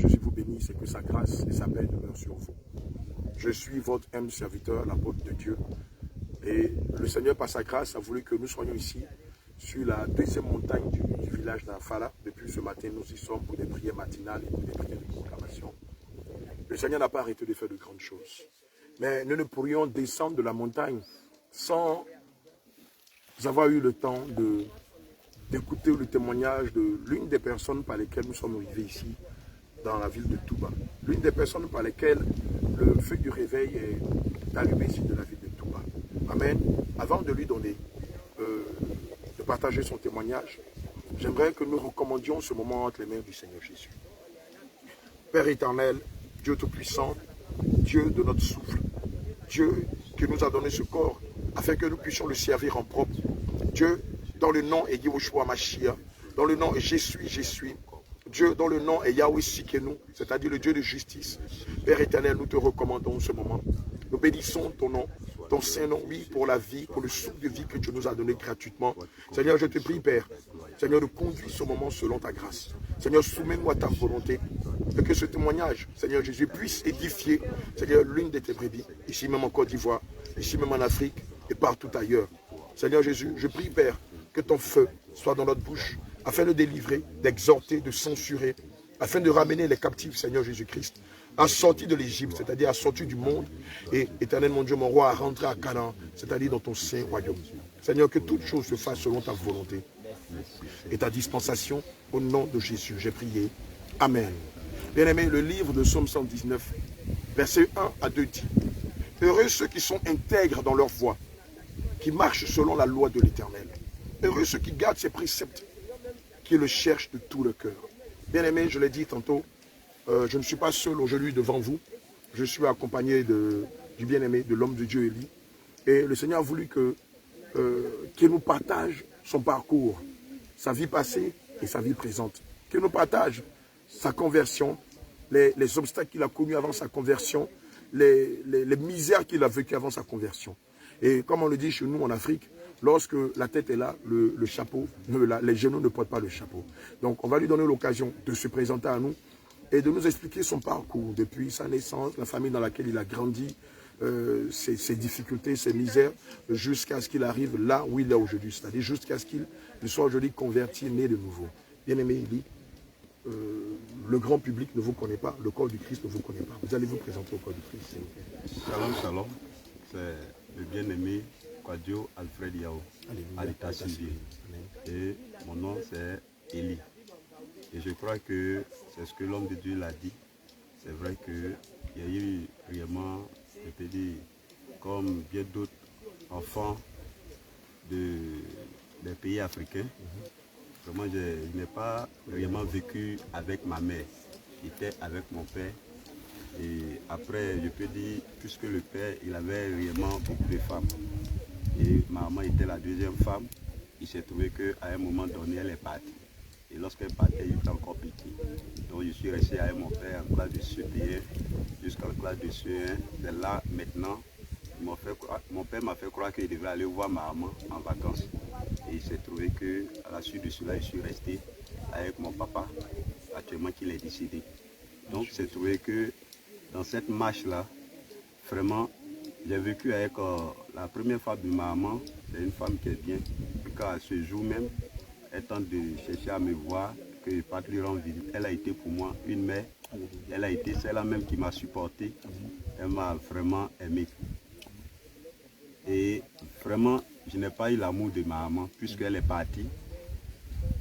Jésus vous bénisse et que sa grâce et sa paix demeurent sur vous. Je suis votre humble serviteur, l'apôtre de Dieu. Et le Seigneur, par sa grâce, a voulu que nous soyons ici, sur la deuxième montagne du village d'Afala. Depuis ce matin, nous y sommes pour des prières matinales et pour des prières de proclamation. Le Seigneur n'a pas arrêté de faire de grandes choses. Mais nous ne pourrions descendre de la montagne sans avoir eu le temps d'écouter le témoignage de l'une des personnes par lesquelles nous sommes arrivés ici, dans la ville de Touba. L'une des personnes par lesquelles le feu du réveil est allumé ici de la ville de Touba. Amen. Avant de lui donner, de partager son témoignage, j'aimerais que nous recommandions ce moment entre les mains du Seigneur Jésus. Père éternel, Dieu Tout-Puissant, Dieu de notre souffle, Dieu qui nous a donné ce corps afin que nous puissions le servir en propre. Dieu, dans le nom est Yehoshua Mashiach, dans le nom est je suis. Dieu, dont le nom est Yahweh Sikenu, c'est-à-dire le Dieu de justice. Père éternel, nous te recommandons ce moment. Nous bénissons ton nom, ton saint nom, oui, pour la vie, pour le souffle de vie que tu nous as donné gratuitement. Seigneur, je te prie, Père, Seigneur, de conduire ce moment selon ta grâce. Seigneur, soumets-nous à ta volonté. Et que ce témoignage, Seigneur Jésus, puisse édifier, Seigneur, l'une de tes brebis, ici même en Côte d'Ivoire, ici même en Afrique et partout ailleurs. Seigneur Jésus, je prie, Père, que ton feu soit dans notre bouche, afin de délivrer, d'exhorter, de censurer, afin de ramener les captifs, Seigneur Jésus-Christ, à sortir de l'Égypte, c'est-à-dire à sortir du monde, et éternel mon Dieu, mon roi, à rentrer à Canaan, c'est-à-dire dans ton saint royaume. Seigneur, que toute chose se fasse selon ta volonté et ta dispensation, au nom de Jésus, j'ai prié. Amen. Bien-aimés, le livre de Psaume 119, versets 1 à 2 dit, « Heureux ceux qui sont intègres dans leur voie, qui marchent selon la loi de l'Éternel. Heureux ceux qui gardent ses préceptes, qui le cherchent de tout le cœur. » Bien-aimé, je l'ai dit tantôt, je ne suis pas seul aujourd'hui devant vous. Je suis accompagné du bien-aimé, de l'homme de Dieu Élie. Et le Seigneur a voulu qu'il nous partage son parcours, sa vie passée et sa vie présente. Qu'il nous partage sa conversion, les obstacles qu'il a connus avant sa conversion, les misères qu'il a vécues avant sa conversion. Et comme on le dit chez nous en Afrique, lorsque la tête est là, le chapeau, les genoux ne portent pas le chapeau. Donc on va lui donner l'occasion de se présenter à nous et de nous expliquer son parcours depuis sa naissance, la famille dans laquelle il a grandi, ses difficultés, ses misères, jusqu'à ce qu'il arrive là où il est aujourd'hui, c'est-à-dire jusqu'à ce qu'il soit aujourd'hui converti, né de nouveau. Bien-aimé, il dit, le grand public ne vous connaît pas, le corps du Christ ne vous connaît pas. Vous allez vous présenter au corps du Christ, s'il vous plaît. Shalom, shalom. C'est le bien-aimé Kwadio Alfred Yao, à l'état civil. Et mon nom c'est Élie. Et je crois que c'est ce que l'homme de Dieu l'a dit. C'est vrai qu'il y a eu vraiment, je peux dire, comme bien d'autres enfants des pays africains. Vraiment, je n'ai pas vraiment vécu avec ma mère. J'étais avec mon père. Et après, je peux dire, puisque le père, il avait réellement beaucoup de femmes. Et ma maman était la deuxième femme. Il s'est trouvé qu'à un moment donné, elle est partie. Et lorsqu'elle partait, j'étais encore petit. Donc je suis resté avec mon père en classe de CP1 jusqu'en classe de CE1. C'est là, maintenant, mon père m'a fait croire qu'il devait aller voir ma maman en vacances. Et il s'est trouvé qu'à la suite de cela, je suis resté avec mon papa, actuellement qu'il est décédé. Donc c'est trouvé que dans cette marche-là, vraiment, j'ai vécu avec la première femme de ma maman. C'est une femme qui est bien. Et quand à ce jour même, elle tente de chercher à me voir, que je parte lui rendre visite. Elle a été pour moi une mère. Elle a été celle-là même qui m'a supporté. Elle m'a vraiment aimé. Et vraiment, je n'ai pas eu l'amour de ma maman puisqu'elle est partie.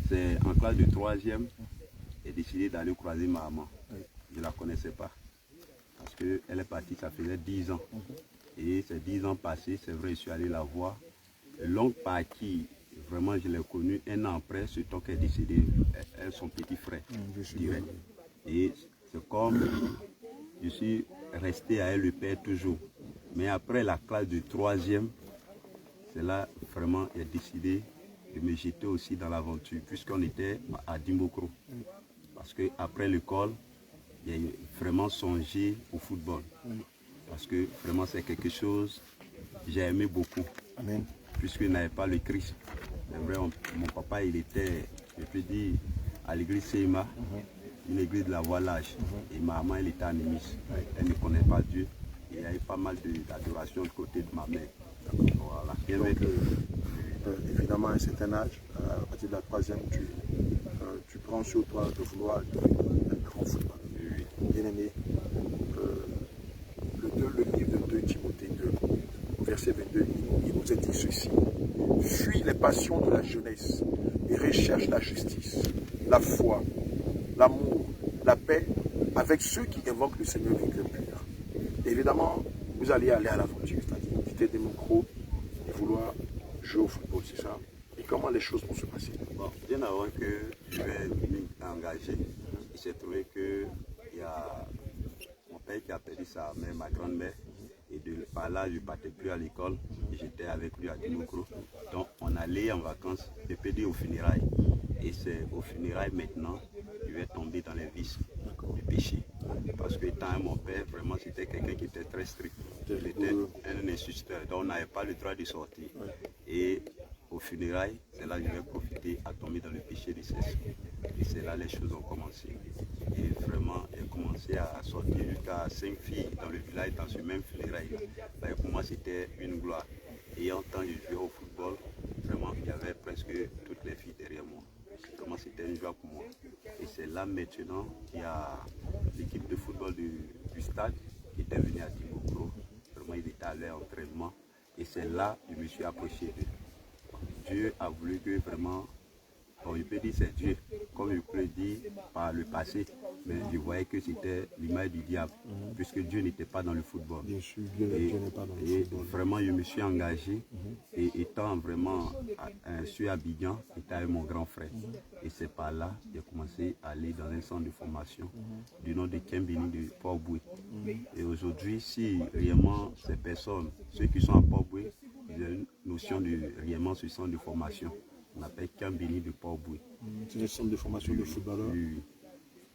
C'est en classe de 3e, j'ai décidé d'aller croiser ma maman. Je ne la connaissais pas. Parce qu'elle est partie, ça faisait 10 ans. Et ces 10 ans passés, c'est vrai, je suis allé la voir. Longue partie, vraiment, je l'ai connue un an après, ce temps qu'elle est décédée, elle son petit frère, direct. Et c'est comme, je suis resté à elle, le père, toujours. Mais après la classe de 3e, c'est là, vraiment, j'ai décidé de me jeter aussi dans l'aventure, puisqu'on était à Dimbokro. Parce qu'après l'école, j'ai vraiment songé au football. Parce que vraiment c'est quelque chose que j'ai aimé beaucoup. Amen. Puisqu'il n'avait pas le Christ. C'est vrai, mon papa il était, je peux dire, à l'église Seima. une église de la Voie Lâche. Et ma maman, elle était animiste. Elle ne connaît pas Dieu. Et il y avait pas mal d'adoration de côté de ma mère. Voilà. Donc, évidemment, à un certain âge, à partir de la 3e, tu prends sur toi de vouloir devenir un grand footballeur. Bien aimé, le livre de 2 Timothée 2, verset 22, il nous a dit ceci. Fuis les passions de la jeunesse et recherche la justice, la foi, l'amour, la paix avec ceux qui invoquent le Seigneur avec le pur. Évidemment, vous allez aller à l'aventure, c'est-à-dire quitter des micros et vouloir jouer au football, c'est ça? Et comment les choses vont se passer? Bon, bien avant que je vais m'engager, il s'est trouvé qu'il y a mon père qui a perdu sa mère, ma grand-mère, et par là, je ne partais plus à l'école, et j'étais avec lui à Timokro. Donc, on allait en vacances, je peux dire aux funérailles. Et c'est aux funérailles maintenant, je vais tomber dans les vices du péché. Parce que étant mon père, vraiment, c'était quelqu'un qui était très strict. Il était un instituteur, donc on n'avait pas le droit de sortir. Et aux funérailles, c'est là que je vais profiter à tomber dans le péché de cesse. Et c'est là que les choses ont commencé. Et vraiment, j'ai commencé à sortir jusqu'à 5 filles dans le village, dans ce même funérail. Ben, pour moi, c'était une gloire. Et en tant que je jouais au football, vraiment, il y avait presque toutes les filles derrière moi. Vraiment, c'était une joie pour moi. Et c'est là maintenant qu'il y a l'équipe de football du stade qui était venue à Timokro. Vraiment, il était à leur entraînement. Et c'est là que je me suis approché d'eux. Dieu a voulu que vraiment, bon, je peux dire c'est Dieu, comme je peux le dire par le passé, mais je voyais que c'était l'image du diable, puisque Dieu n'était pas dans le football. Bien sûr, Dieu n'est pas dans le football. Vraiment, je me suis engagé, et étant vraiment sur Abidjan, j'étais avec mon grand frère. Et c'est par là que j'ai commencé à aller dans un centre de formation du nom de Kembini de Port-Boué. Et aujourd'hui, si réellement ces personnes, ceux qui sont à Port-Boué, ils ont une notion de réellement ce centre de formation. On appelle Kambini de Port-Boué. C'est un centre de formation de footballeurs. Oui.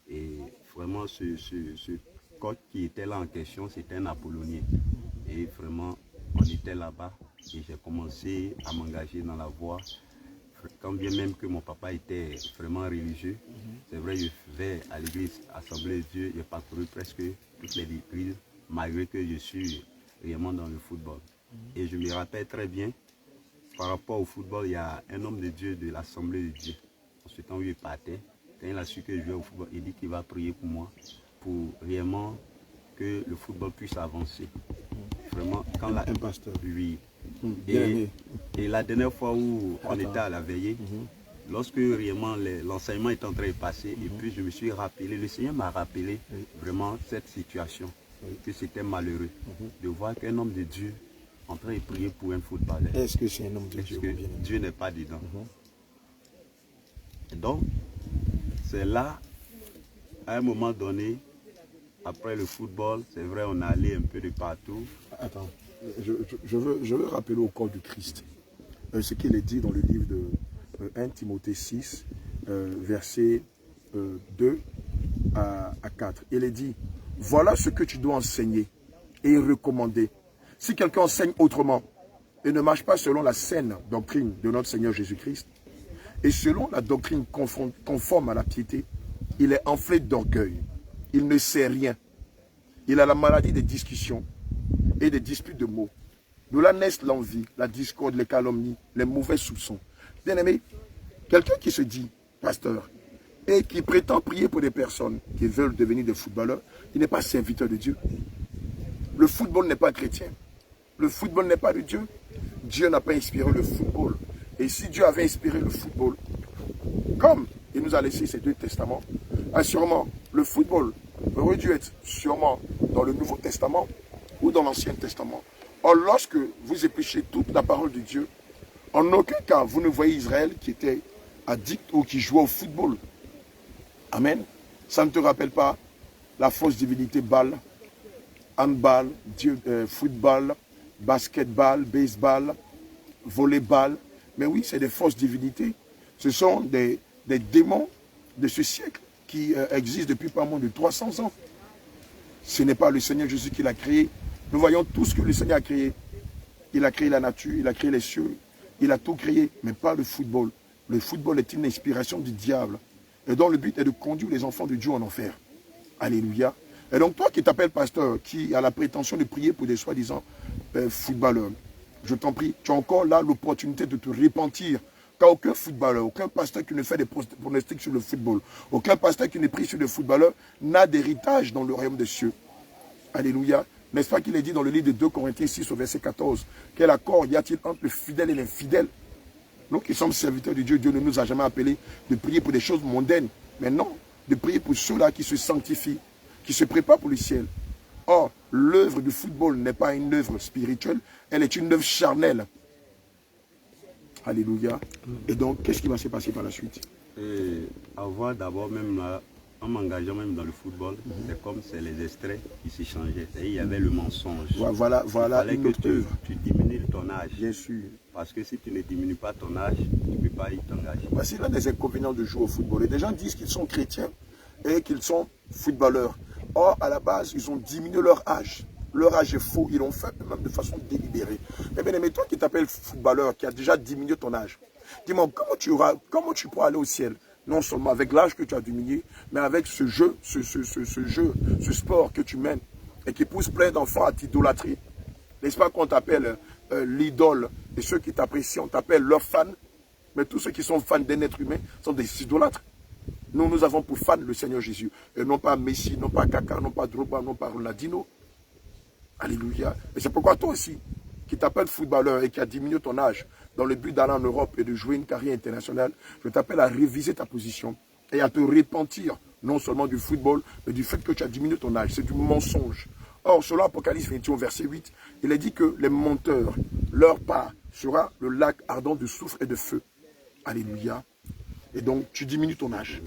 Et vraiment, ce coach qui était là en question, c'était un Apollonien. Et vraiment, on était là-bas et j'ai commencé à m'engager dans la voie. Quand bien même que mon papa était vraiment religieux, c'est vrai, je vais à l'église Assemblée de Dieu, j'ai parcouru presque toutes les églises, malgré que je suis réellement dans le football. Et je me rappelle très bien, par rapport au football, il y a un homme de Dieu de l'Assemblée de Dieu. En ce temps où il partait, quand il a su que je jouais au football, il dit qu'il va prier pour moi, pour réellement que le football puisse avancer. Vraiment, quand un pasteur. Oui. Et la dernière fois où on était à la veillée, lorsque réellement l'enseignement est en train de passer, et puis je me suis rappelé, le Seigneur m'a rappelé vraiment cette situation, que c'était malheureux de voir qu'un homme de Dieu en train de prier pour un footballeur. Est-ce que c'est un homme de Dieu? Est-ce que Dieu n'est pas dedans? Et donc, c'est là, à un moment donné, après le football, c'est vrai, on est allé un peu de partout. Attends, je veux rappeler au corps du Christ ce qu'il est dit dans le livre de 1 Timothée 6, versets 2 à 4. Il est dit, voilà ce que tu dois enseigner et recommander. Si quelqu'un enseigne autrement et ne marche pas selon la saine doctrine de notre Seigneur Jésus-Christ et selon la doctrine conforme à la piété, il est enflé d'orgueil. Il ne sait rien. Il a la maladie des discussions et des disputes de mots. De là naissent l'envie, la discorde, les calomnies, les mauvais soupçons. Bien aimé, quelqu'un qui se dit pasteur et qui prétend prier pour des personnes qui veulent devenir des footballeurs, il n'est pas serviteur de Dieu. Le football n'est pas chrétien. Le football n'est pas de Dieu. Dieu n'a pas inspiré le football. Et si Dieu avait inspiré le football, comme il nous a laissé ces 2 testaments, assurément, le football aurait dû être sûrement dans le Nouveau Testament ou dans l'Ancien Testament. Or, lorsque vous épluchez toute la parole de Dieu, en aucun cas vous ne voyez Israël qui était addict ou qui jouait au football. Amen. Ça ne te rappelle pas la fausse divinité Baal, handball, football, basketball, baseball, volleyball. Mais oui, c'est des fausses divinités. Ce sont des démons de ce siècle qui existent depuis pas moins de 300 ans. Ce n'est pas le Seigneur Jésus qui l'a créé. Nous voyons tout ce que le Seigneur a créé. Il a créé la nature, il a créé les cieux, il a tout créé, mais pas le football. Le football est une inspiration du diable. et dont le but est de conduire les enfants de Dieu en enfer. Alléluia. Et donc toi qui t'appelles pasteur, qui a la prétention de prier pour des soi-disant footballeurs, je t'en prie, tu as encore là l'opportunité de te repentir. Car aucun footballeur, aucun pasteur qui ne fait des pronostics sur le football, aucun pasteur qui ne prie sur le footballeur n'a d'héritage dans le royaume des cieux. Alléluia. N'est-ce pas qu'il est dit dans le livre de 2 Corinthiens 6 au verset 14, quel accord y a-t-il entre le fidèle et l'infidèle? Nous qui sommes serviteurs de Dieu, Dieu ne nous a jamais appelés de prier pour des choses mondaines, mais non, de prier pour ceux-là qui se sanctifient, qui se préparent pour le ciel. Or, l'œuvre du football n'est pas une œuvre spirituelle, elle est une œuvre charnelle. Alléluia. Et donc, qu'est-ce qui va se passer par la suite? Et avoir d'abord même là, en m'engageant même dans le football, c'est comme c'est les extraits qui s'échangeaient. Il y avait le mensonge. Voilà Il fallait une que œuvre. tu diminues ton âge. Bien sûr. Parce que si tu ne diminues pas ton âge, tu ne peux pas y t'engager. Voici l'un des inconvénients de jouer au football. Et des gens disent qu'ils sont chrétiens et qu'ils sont footballeurs. Or, à la base, ils ont diminué leur âge. Leur âge est faux. Ils l'ont fait même de façon délibérée. Mais bien aimé, toi qui t'appelles footballeur, qui a déjà diminué ton âge, dis-moi, comment tu pourras aller au ciel? Non seulement avec l'âge que tu as diminué, mais avec ce jeu, ce sport que tu mènes et qui pousse plein d'enfants à t'idolâtrer. N'est-ce pas qu'on t'appelle l'idole et ceux qui t'apprécient, on t'appelle leurs fans. Mais tous ceux qui sont fans d'un être humain sont des idolâtres. Nous avons pour fans le Seigneur Jésus. Et non pas Messi, non pas Kaka, non pas Drogba, non pas Ronaldinho. Alléluia. Et c'est pourquoi toi aussi, qui t'appelles footballeur et qui a diminué ton âge dans le but d'aller en Europe et de jouer une carrière internationale, je t'appelle à réviser ta position et à te repentir non seulement du football, mais du fait que tu as diminué ton âge. C'est du mensonge. Or, selon Apocalypse 21, verset 8, il est dit que les menteurs, leur part sera le lac ardent de soufre et de feu. Alléluia. Et donc, tu diminues ton âge.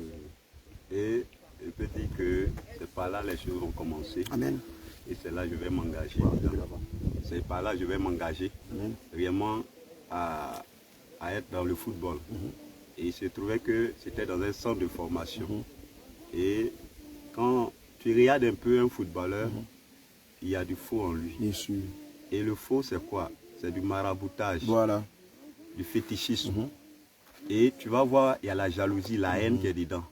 Et je peux dire que c'est par là les choses ont commencé. Amen. Et c'est là que je vais m'engager. C'est par là que je vais m'engager vraiment à être dans le football. Et il se trouvait que c'était dans un centre de formation. Et quand tu regardes un peu un footballeur, il y a du faux en lui. Bien sûr. Et le faux, c'est quoi? C'est du maraboutage, du fétichisme. Et tu vas voir, il y a la jalousie, la haine qui est dedans.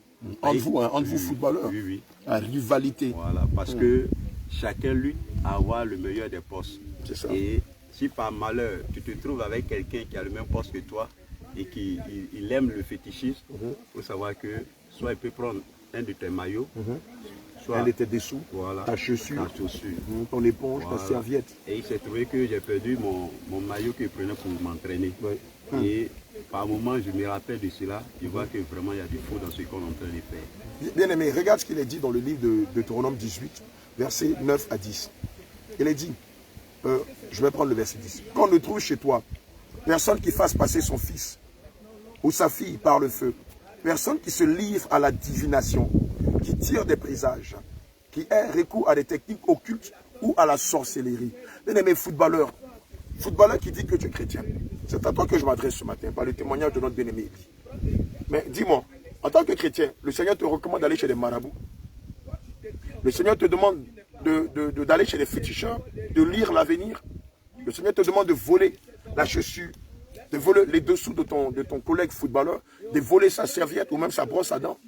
Entre vous footballeurs, oui, oui. La rivalité. Voilà, parce que chacun lutte à avoir le meilleur des postes. C'est ça. Et si par malheur, tu te trouves avec quelqu'un qui a le même poste que toi et qui il aime le fétichisme, il faut savoir que soit il peut prendre un de tes maillots, soit un de tes dessous, ta chaussure, ton éponge, ta serviette. Et il s'est trouvé que j'ai perdu mon maillot que je prenais pour m'entraîner. Et par moment, je me rappelle de cela, je vois que vraiment il y a du faux dans ce qu'on est en train de faire. Bien aimé, regarde ce qu'il est dit dans le livre de Deutéronome 18, versets 9 à 10. Il est dit, je vais prendre le verset 10. Qu'on ne trouve chez toi personne qui fasse passer son fils ou sa fille par le feu, personne qui se livre à la divination, qui tire des présages, qui ait recours à des techniques occultes ou à la sorcellerie. Bien aimé, footballeur qui dit que tu es chrétien, c'est à toi que je m'adresse ce matin par le témoignage de notre bien-aimé. Mais dis-moi, en tant que chrétien, le Seigneur te recommande d'aller chez les marabouts. Le Seigneur te demande d'aller chez les féticheurs, de lire l'avenir. Le Seigneur te demande de voler la chaussure, de voler les dessous de ton collègue footballeur, de voler sa serviette ou même sa brosse à dents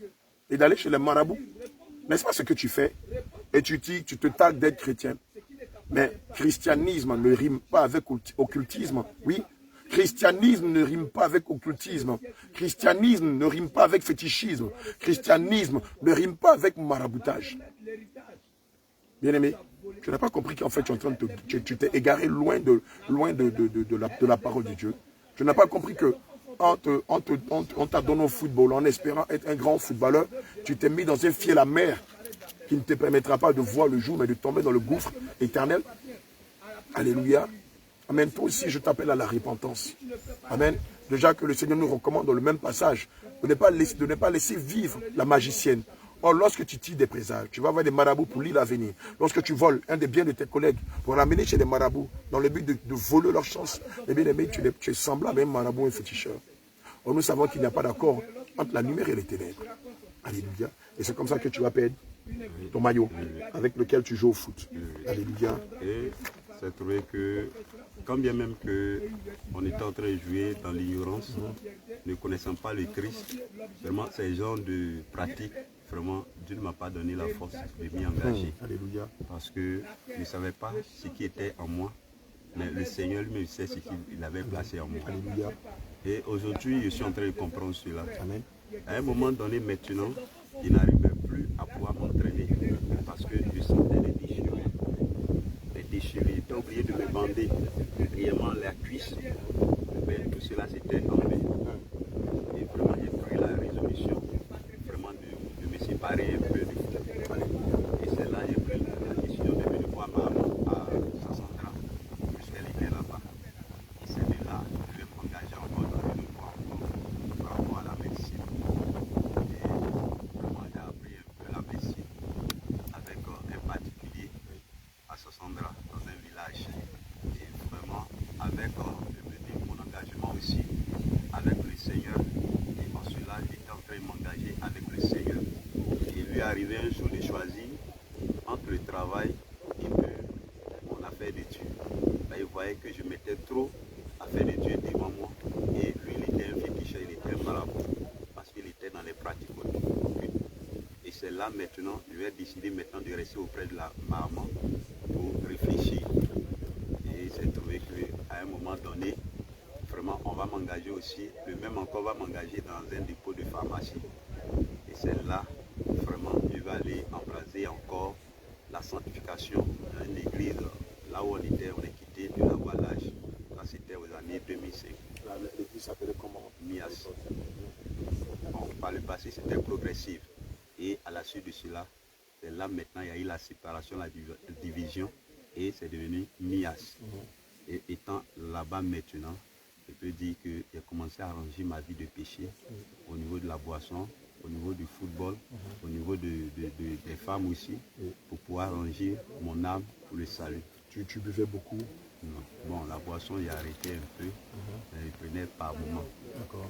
et d'aller chez les marabouts. N'est-ce pas ce que tu fais? Et tu te targues d'être chrétien. Mais christianisme ne rime pas avec occultisme. Oui, christianisme ne rime pas avec occultisme. Christianisme ne rime pas avec fétichisme. Christianisme ne rime pas avec maraboutage. Bien-aimé, tu n'as pas compris qu'en fait tu t'es égaré loin de la parole de Dieu. Tu n'as pas compris que on t'a donné au football en espérant être un grand footballeur, tu t'es mis dans un fiel amer qui ne te permettra pas de voir le jour, mais de tomber dans le gouffre éternel. Alléluia. Amen. Toi aussi, je t'appelle à la repentance. Amen. Déjà que le Seigneur nous recommande dans le même passage de ne pas laisser vivre la magicienne. Or, lorsque tu tires des présages, tu vas avoir des marabouts pour lire l'avenir. Lorsque tu voles un des biens de tes collègues pour l'amener chez les marabouts, dans le but de voler leur chance, eh bien aimé, tu es semblable à un marabout, un féticheur. Or, nous savons qu'il n'y a pas d'accord entre la lumière et les ténèbres. Alléluia. Et c'est comme ça que tu vas perdre ton maillot avec lequel tu joues au foot. Alléluia. Et c'est trouvé que, quand bien même qu'on était en train de jouer dans l'ignorance, ne connaissant pas le Christ, vraiment ces genres de pratiques, vraiment Dieu ne m'a pas donné la force de m'y engager. Alléluia. Parce que je ne savais pas ce qui était en moi, mais le Seigneur lui-même sait ce qu'il avait placé en moi. Alléluia. Et aujourd'hui, je suis en train de comprendre cela. Amen. À un moment donné, maintenant, je n'arrivais plus à pouvoir m'entraîner parce que je sentais les déchirures. Les déchirures. J'étais obligé de me bander réellement la cuisse. Mais tout cela, c'était enlevé. Et vraiment, j'ai pris la résolution vraiment de me séparer un peu du foot. Et c'est là que j'ai pris la décision de venir voir ma maman à Sassandra, puisqu'elle était là-bas. Et c'est de là que je vais m'engager encore dans une voie par rapport à la médecine. Et vraiment, j'ai appris un peu la médecine avec un particulier à Sassandra, dans un village. Et vraiment, avec mon engagement aussi avec le Seigneur. Et en cela, j'étais en train de m'engager avec le Seigneur. Et il lui est arrivé un jour de choisir entre le travail et mon affaire d'études. Il voyait que je mettais trop affaire d'études devant moi. Et lui, il était un féticheur, il était un marabout. Parce qu'il était dans les pratiques occultes. Et c'est là maintenant, je vais décider maintenant de rester auprès de ma maman pour réfléchir. Et il s'est trouvé qu'à un moment donné, vraiment, on va m'engager aussi, le même encore va m'engager dans un dépôt de pharmacie. Et c'est là, vraiment, je vais aller embraser encore la sanctification dans une église, là où on est quitté de la voie l'âge. Là, c'était aux années 2005. L'église s'appelait comment? Mias. Bon, par le passé, c'était progressif. Et à la suite de cela, c'est là maintenant, il y a eu la séparation, la division, et c'est devenu Mias. Et étant là-bas maintenant, je peux dire que j'ai commencé à arranger ma vie de péché au niveau de la boisson, au niveau du football, au niveau des femmes aussi, pour pouvoir arranger mon âme pour le salut. Tu buvais beaucoup? Non. Bon, la boisson, j'ai arrêté un peu, je prenais par moment. D'accord.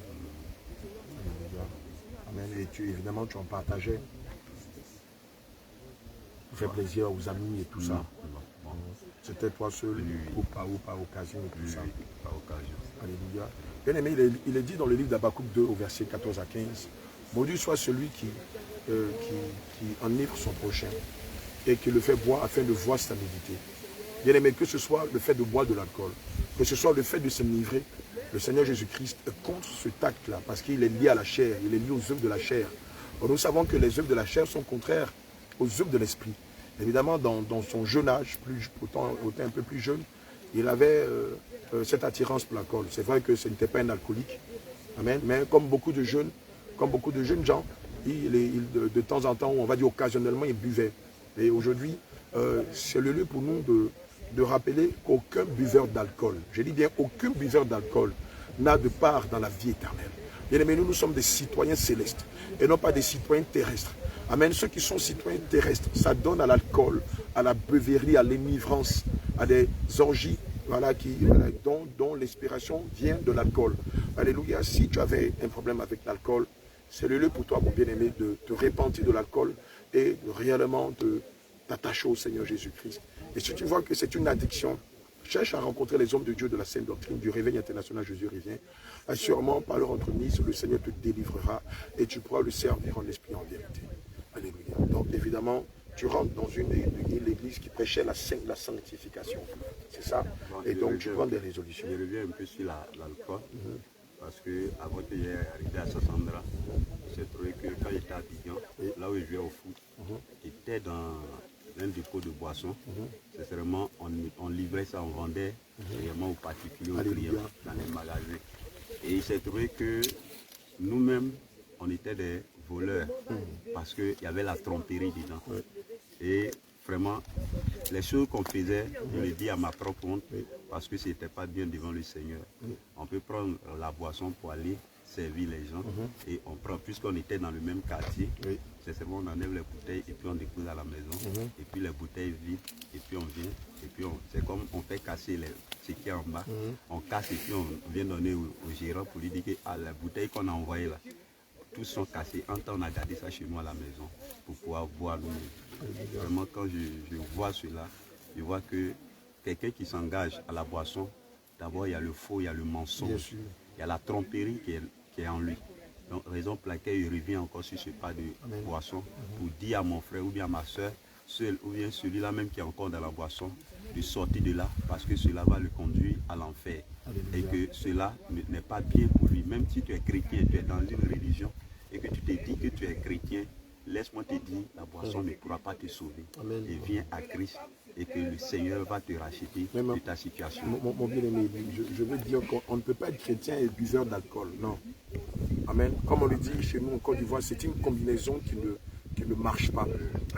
Amen. Et évidemment, tu en partageais pour faire plaisir aux amis et tout ça. Non. Bon. C'était toi seul ou par occasion et tout ça. Par occasion. Alléluia. Bien aimé, il est dit dans le livre d'Habakkuk 2 au verset 14 à 15, maudit soit celui qui enivre son prochain et qui le fait boire afin de voir sa nudité. Bien aimé, que ce soit le fait de boire de l'alcool, que ce soit le fait de s'enivrer, le Seigneur Jésus-Christ est contre ce acte-là parce qu'il est lié à la chair, il est lié aux œuvres de la chair. Alors, nous savons que les œuvres de la chair sont contraires aux œuvres de l'esprit. Évidemment, dans son jeune âge, autant un peu plus jeune, il avait cette attirance pour l'alcool. C'est vrai que ce n'était pas un alcoolique, amen, mais comme beaucoup de jeunes gens, de temps en temps, on va dire occasionnellement, il buvait. Et aujourd'hui, c'est le lieu pour nous de rappeler qu'aucun buveur d'alcool, je dis bien aucun buveur d'alcool, n'a de part dans la vie éternelle. Bien aimé, nous sommes des citoyens célestes et non pas des citoyens terrestres. Amen. Ceux qui sont citoyens terrestres, ça donne à l'alcool, à la beuverie, à l'enivrance, à des orgies, dont l'inspiration vient de l'alcool. Alléluia. Si tu avais un problème avec l'alcool, c'est le lieu pour toi, mon bien-aimé, de te repentir de l'alcool et de réellement t'attacher au Seigneur Jésus-Christ. Et si tu vois que c'est une addiction, cherche à rencontrer les hommes de Dieu de la Sainte Doctrine, du Réveil International Jésus revient. Assurément, par leur entremise, le Seigneur te délivrera et tu pourras le servir en esprit et en vérité. Alléluia. Donc, évidemment, tu rentres dans une église qui prêchait la sanctification. C'est ça? Bon, et donc, tu prends des résolutions. Je reviens un peu sur l'alcool. Parce que avant que j'aie arrivé à Sassandra, j'ai trouvé que quand j'étais à Abidjan, là où je jouais au foot, j'étais dans un dépôt de boissons. C'est vraiment, on livrait ça, on vendait réellement aux particuliers, aux clients, dans les magasins. Et il s'est trouvé que nous-mêmes, on était des voleurs, parce qu'il y avait la tromperie dedans. Et vraiment, les choses qu'on faisait, je le dis à ma propre honte, parce que ce n'était pas bien devant le Seigneur. On peut prendre la boisson pour aller servir les gens, et on prend, puisqu'on était dans le même quartier, c'est seulement on enlève les bouteilles et puis on dépose à la maison, et puis les bouteilles vides, et puis on vient, et puis c'est comme on fait casser ce qui est en bas, on casse et puis on vient donner au gérant pour lui dire que la bouteille qu'on a envoyée là, tous sont cassés. En temps, on a gardé ça chez nous à la maison pour pouvoir boire nous-mêmes. Vraiment, quand je vois cela, je vois que quelqu'un qui s'engage à la boisson, d'abord, il y a le faux, il y a le mensonge, il y a la tromperie qui est qui est en lui. Donc, raison pour laquelle il revient encore sur ce pas de boisson pour dire à mon frère ou bien à ma soeur, seul ou bien celui-là même qui est encore dans la boisson, de sortir de là parce que cela va le conduire à l'enfer. Et que cela n'est pas bien pour lui. Même si tu es chrétien, tu es dans une religion et que tu te dis que tu es chrétien, laisse-moi te dire, la boisson ne pourra pas te sauver. Et viens à Christ et que le Seigneur va te racheter de ta situation. Mon bien-aimé, je veux dire qu'on ne peut pas être chrétien et buveur d'alcool, non. Amen. Comme on le dit chez nous en Côte d'Ivoire, c'est une combinaison qui ne marche pas.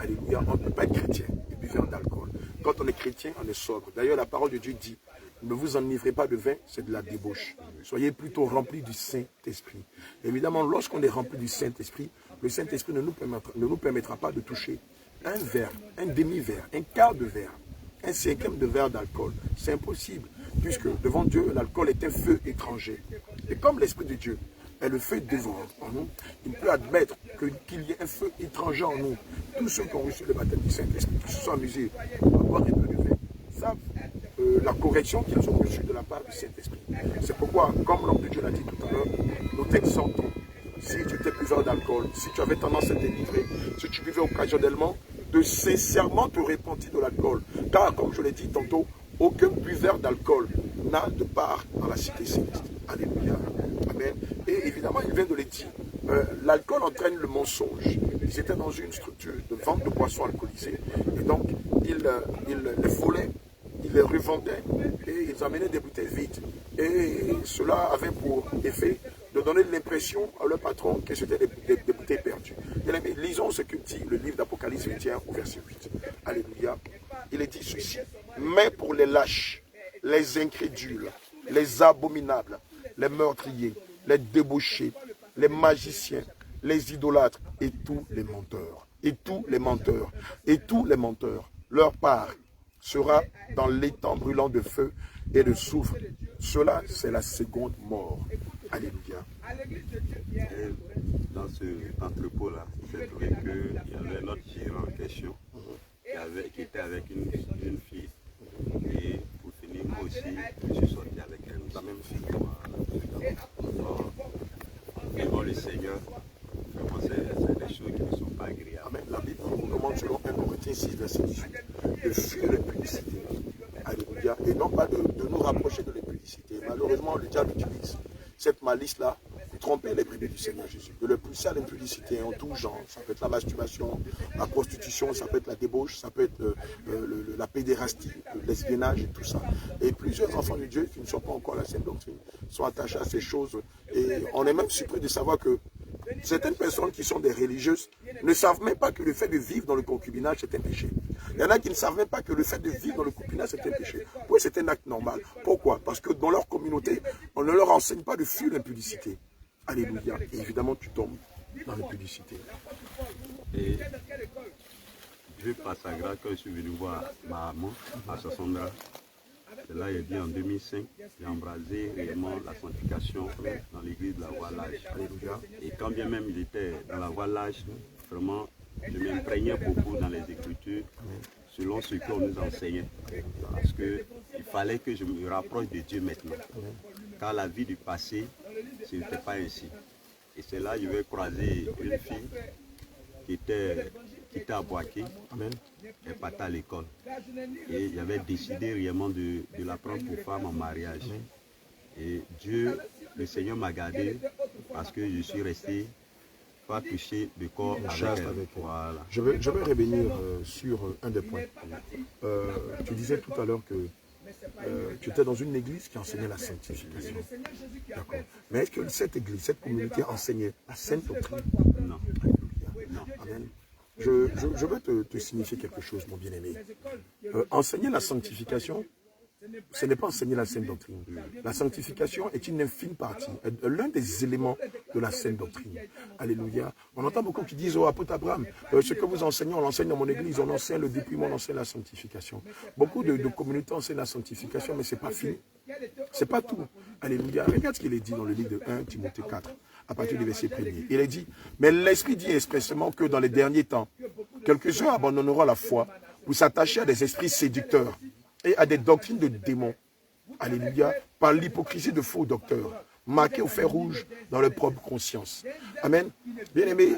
Alléluia. On ne peut pas être chrétien et buveur d'alcool. Quand on est chrétien, on est sobre. D'ailleurs, la parole de Dieu dit, ne vous enivrez pas de vin, c'est de la débauche. Soyez plutôt remplis du Saint-Esprit. Évidemment, lorsqu'on est rempli du Saint-Esprit, le Saint-Esprit ne nous permettra pas de toucher un verre, un demi-verre, un quart de verre, un cinquième de verre d'alcool. C'est impossible, puisque devant Dieu, l'alcool est un feu étranger. Et comme l'Esprit de Dieu est le feu dévorant en nous, il peut admettre qu'il y ait un feu étranger en nous. Tous ceux qui ont reçu le baptême du Saint-Esprit, qui se sont amusés à boire un peu de vin, savent la correction qu'ils ont reçue de la part du Saint-Esprit. C'est pourquoi, comme l'homme de Dieu l'a dit tout à l'heure, nous t'exhortons. Si tu étais buveur d'alcool, si tu avais tendance à t'enivrer, si tu buvais occasionnellement, de sincèrement te repentir de l'alcool. Car, comme je l'ai dit tantôt, aucun buveur d'alcool n'a de part dans la cité céleste. Alléluia. Amen. Et évidemment, il vient de le dire. L'alcool entraîne le mensonge. Ils étaient dans une structure de vente de boissons alcoolisées. Et donc, ils les volaient, ils les revendaient et ils amenaient des bouteilles vides. Et cela avait pour effet de donner l'impression à leur patron que c'était des bouteilles perdues. Lisons ce que dit le livre d'Apocalypse 21 au verset 8. Alléluia. Il est dit ceci. Mais pour les lâches, les incrédules, les abominables, les meurtriers, les débauchés, les magiciens, les idolâtres et tous les menteurs. Et tous les menteurs. Et tous les menteurs. Leur part sera dans l'étang brûlant de feu et de soufre. Cela, c'est la seconde mort. Alléluia. Et dans cet entrepôt-là, c'est vrai qu'il y avait notre gérant en question qui était avec une fille. Et pour finir, moi aussi, je suis sorti avec elle. La même fille. Devant le Seigneur, vraiment, c'est des choses qui ne sont pas agréables. Amen. La Bible nous recommande selon 1 Corinthiens 6, verset 18, de fuir l'impudicité. Alléluia. Et non pas de nous rapprocher de l'impudicité. Malheureusement, le diable utilise cette malice-là pour tromper les brebis du Seigneur Jésus. De le pousser à l'impudicité en tout genre. Ça peut être la masturbation, la prostitution, ça peut être la débauche, ça peut être la pédérastie, le lesbiennage et tout ça. Et plusieurs enfants de Dieu qui ne sont pas encore à la sainte doctrine sont attachés à ces choses. Et on est même surpris de savoir que certaines personnes qui sont des religieuses ne savent même pas que le fait de vivre dans le concubinage, c'est un péché. Il y en a qui ne savent même pas que le fait de vivre dans le concubinage, c'est un péché. Oui, c'est un acte normal. Pourquoi? Parce que dans leur communauté, on ne leur enseigne pas de fuir l'impudicité. Alléluia. Et évidemment, tu tombes dans l'impudicité. Et Dieu, par sa grâce, quand je suis venu voir ma maman à Sassandra, c'est là, il dit en 2005, j'ai embrasé réellement la sanctification dans l'église de la Voie Lage. Alléluia. Et quand bien même il était dans la Voie Lage, vraiment, je m'imprégnais beaucoup dans les Écritures, selon ce qu'on nous enseignait. Parce qu'il fallait que je me rapproche de Dieu maintenant. Car la vie du passé, ce n'était pas ainsi. Et c'est là que je vais croiser une fille qui était à Boaké. Elle partait à l'école. Et j'avais décidé réellement de la prendre pour femme en mariage. Et Dieu, le Seigneur m'a gardé parce que je suis resté pas touché de corps avec elle. Voilà. Je vais revenir sur un des points. Tu disais tout à l'heure que tu étais dans une église qui enseignait la sanctification. D'accord. Mais est-ce que cette église, cette communauté enseignait la sainte doctrine? Non. Non. Amen. Je veux te signifier quelque chose, mon bien-aimé. Enseigner la sanctification, ce n'est pas enseigner la sainte doctrine. La sanctification est une infime partie, l'un des éléments de la sainte doctrine. Alléluia. On entend beaucoup qui disent, oh, apôtre Abraham, ce que vous enseignez, on l'enseigne dans mon église, on enseigne le dépouillement, on enseigne la sanctification. Beaucoup de communautés enseignent la sanctification, mais ce n'est pas fini. Ce n'est pas tout. Alléluia. Regarde ce qu'il est dit dans le livre de 1 Timothée 4, à partir du verset 1er. Il est dit, mais l'Esprit dit expressément que dans les derniers temps, quelques-uns abandonneront la foi pour s'attacher à des esprits séducteurs et à des doctrines de démons. Alléluia. Par l'hypocrisie de faux docteurs. marqués au fer rouge dans leur propre conscience. Amen. Bien aimé,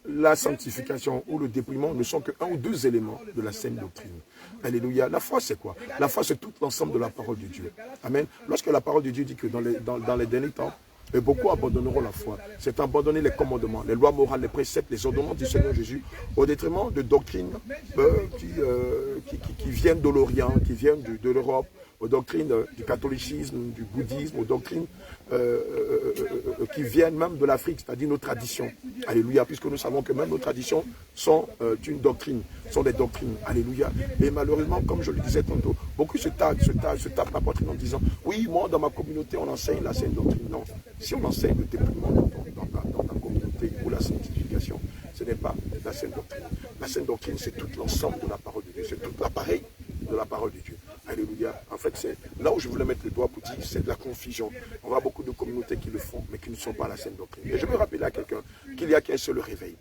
la sanctification ou le dépouillement ne sont que un ou deux éléments de la saine doctrine. Alléluia. La foi, c'est quoi? La foi, c'est tout l'ensemble de la parole de Dieu. Amen. Lorsque la parole de Dieu dit que dans les derniers temps, et beaucoup abandonneront la foi. C'est abandonner les commandements, les lois morales, les préceptes, les ordonnances du Seigneur Jésus, au détriment de doctrines qui viennent de l'Orient, qui viennent de l'Europe, aux doctrines du catholicisme, du bouddhisme, aux doctrines qui viennent même de l'Afrique, c'est-à-dire nos traditions. Alléluia, puisque nous savons que même nos traditions sont une doctrine, sont des doctrines. Alléluia. Et malheureusement, comme je le disais tantôt, beaucoup se tapent la poitrine en disant, oui, moi, dans ma communauté, on enseigne la saine doctrine. Non, si on enseigne le dépouillement dans ta communauté ou la sanctification, ce n'est pas la saine doctrine. La saine doctrine, c'est tout l'ensemble de la parole de Dieu, c'est tout l'appareil de la parole de Dieu. Alléluia. En fait, c'est là où je voulais mettre le doigt pour dire, c'est de la confusion. On voit beaucoup de communautés qui le font, mais qui ne sont pas la saine doctrine. Et je veux rappeler à quelqu'un qu'il n'y a qu'un seul réveil.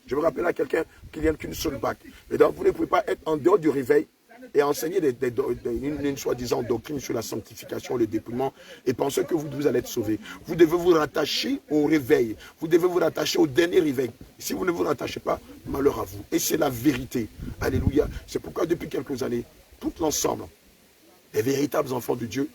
Je veux rappeler à quelqu'un qu'il n'y a qu'une seule bac. Et donc, vous ne pouvez pas être en dehors du réveil et enseigner une soi-disant doctrine sur la sanctification, le dépouillement, et penser que vous allez être sauvé. Vous devez vous rattacher au réveil. Vous devez vous rattacher au dernier réveil. Si vous ne vous rattachez pas, malheur à vous. Et c'est la vérité. Alléluia. C'est pourquoi depuis quelques années, tout l'ensemble, les véritables enfants de Dieu,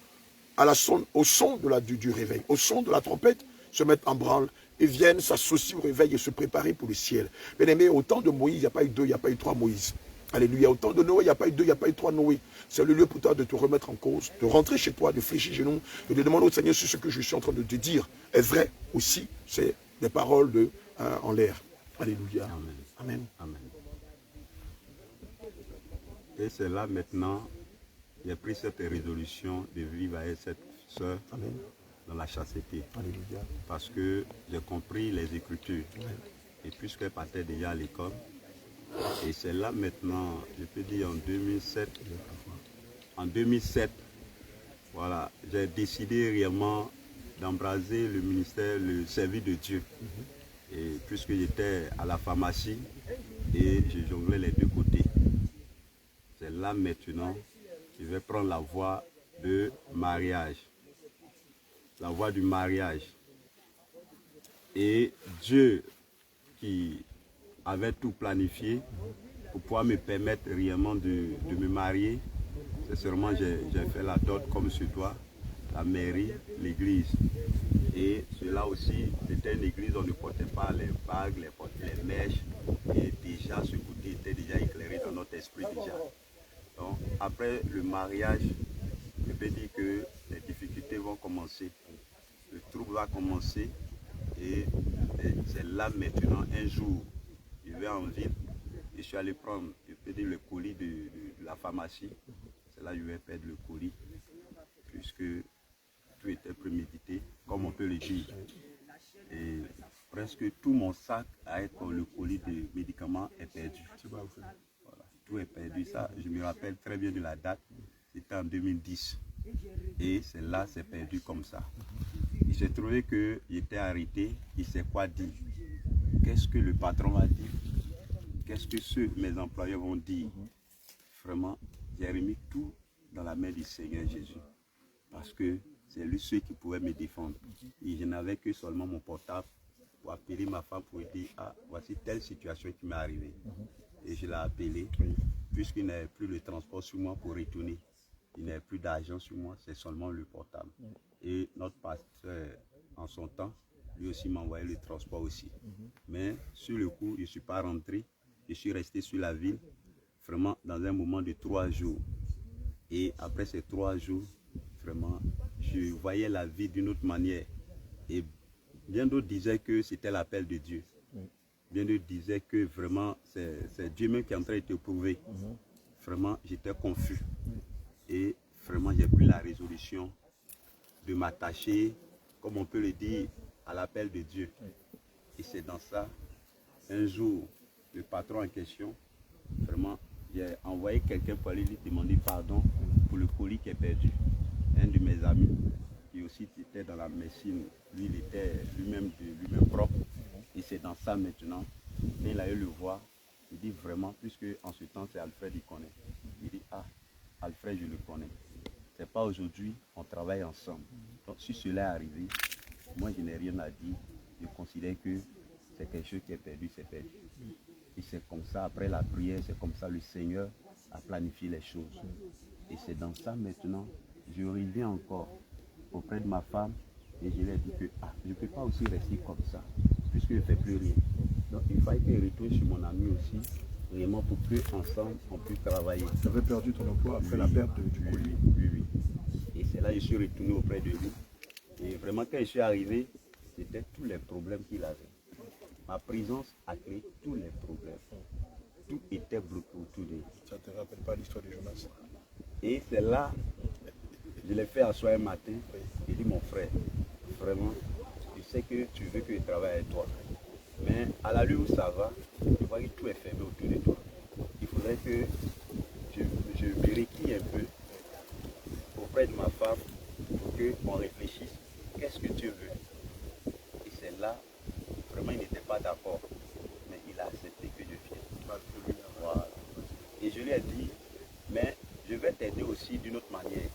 au son du réveil, au son de la trompette, se mettent en branle et viennent s'associer au réveil et se préparer pour le ciel. Bien aimé, au temps de Moïse, il n'y a pas eu deux, il n'y a pas eu trois Moïse. Alléluia. Au temps de Noé, il n'y a pas eu deux, il n'y a pas eu trois Noé. C'est le lieu pour toi de te remettre en cause, de rentrer chez toi, de fléchir genoux, et de demander au Seigneur si ce que je suis en train de te dire est vrai aussi. C'est des paroles en l'air. Alléluia. Amen. Amen. Amen. Et c'est là maintenant, j'ai pris cette résolution de vivre avec cette sœur dans la chasteté. Alléluia. Parce que j'ai compris les Écritures. Amen. Et puisqu'elle partait déjà à l'école, et c'est là maintenant, je peux dire en 2007, voilà, j'ai décidé réellement d'embraser le ministère, le service de Dieu. Et puisque j'étais à la pharmacie et je jonglais les deux côtés. C'est là maintenant que je vais prendre la voie de mariage. La voie du mariage. Et Dieu qui avait tout planifié pour pouvoir me permettre réellement de me marier. C'est seulement j'ai fait la dot comme sur toi, la mairie, l'église. Et cela aussi, c'était une église, on ne portait pas les bagues, les mèches. Et déjà, ce côté était déjà éclairé dans notre esprit déjà. Donc, après le mariage, je peux dire que les difficultés vont commencer. Le trouble va commencer. Et c'est là maintenant, un jour, je vais en ville, je suis allé prendre, je peux dire, le colis de la pharmacie. C'est là que je vais perdre le colis, puisque tout était prémédité, comme on peut le dire. Et presque tout mon sac avec le colis de médicaments est perdu. Voilà, tout est perdu. Ça, je me rappelle très bien de la date, c'était en 2010. Et c'est là, c'est perdu comme ça. Il s'est trouvé que j'étais arrêté, il sait quoi dire. Qu'est-ce que le patron va dire? Qu'est-ce que mes employeurs vont dire? Vraiment, j'ai remis tout dans la main du Seigneur Jésus. Parce que c'est lui seul qui pouvait me défendre. Et je n'avais que seulement mon portable pour appeler ma femme pour lui dire, ah, voici telle situation qui m'est arrivée. Et je l'ai appelé, puisqu'il n'avait plus le transport sur moi pour retourner. Il n'avait plus d'argent sur moi, c'est seulement le portable. Et notre pasteur, en son temps, lui aussi m'a envoyé le transport aussi. Mais sur le coup, je ne suis pas rentré. Je suis resté sur la ville, vraiment dans un moment de 3 jours. Et après ces 3 jours, vraiment, je voyais la vie d'une autre manière. Et bien d'autres disaient que c'était l'appel de Dieu. Bien d'autres disaient que vraiment, c'est Dieu même qui est en train de te prouver. Vraiment, j'étais confus. Et vraiment, j'ai pris la résolution de m'attacher, comme on peut le dire, à l'appel de Dieu. Et c'est dans ça, un jour, le patron en question, vraiment, j'ai envoyé quelqu'un pour aller lui demander pardon pour le colis qui est perdu. Un de mes amis, qui aussi était dans la médecine, lui, il était lui-même propre. Et c'est dans ça maintenant, mais il a eu le voir, il dit vraiment, puisque en ce temps, c'est Alfred, il connaît. Il dit, ah, Alfred, je le connais. C'est pas aujourd'hui, on travaille ensemble. Donc, si cela est arrivé, moi je n'ai rien à dire. Je considère que c'est quelque chose qui est perdu, c'est perdu. Et c'est comme ça, après la prière, c'est comme ça le Seigneur a planifié les choses. Et c'est dans ça maintenant, je reviens encore auprès de ma femme et je lui ai dit que je ne peux pas aussi rester comme ça, puisque je ne fais plus rien. Donc il fallait que je retourne chez mon ami aussi, vraiment pour qu'ensemble on puisse travailler. Tu avais perdu ton emploi après la perte du colis. Oui. Et c'est là que je suis retourné auprès de lui. Et vraiment quand je suis arrivé, c'était tous les problèmes qu'il avait. Ma présence a créé tous les problèmes. Tout était bloqué autour de lui. Ça ne te rappelle pas l'histoire de Jonas? Et c'est là, je l'ai fait asseoir un matin. Il dit, mon frère, vraiment, je sais que tu veux que je travaille avec toi. Mais à la l'allure où ça va, je vois que tout est fermé autour de toi. Il faudrait que je vérifie un peu auprès de ma femme pour qu'on réfléchisse. Qu'est-ce que tu veux? Et c'est là, vraiment, il n'était pas d'accord. Mais il a accepté que je vienne. Voilà. Et je lui ai dit, mais je vais t'aider aussi d'une autre manière.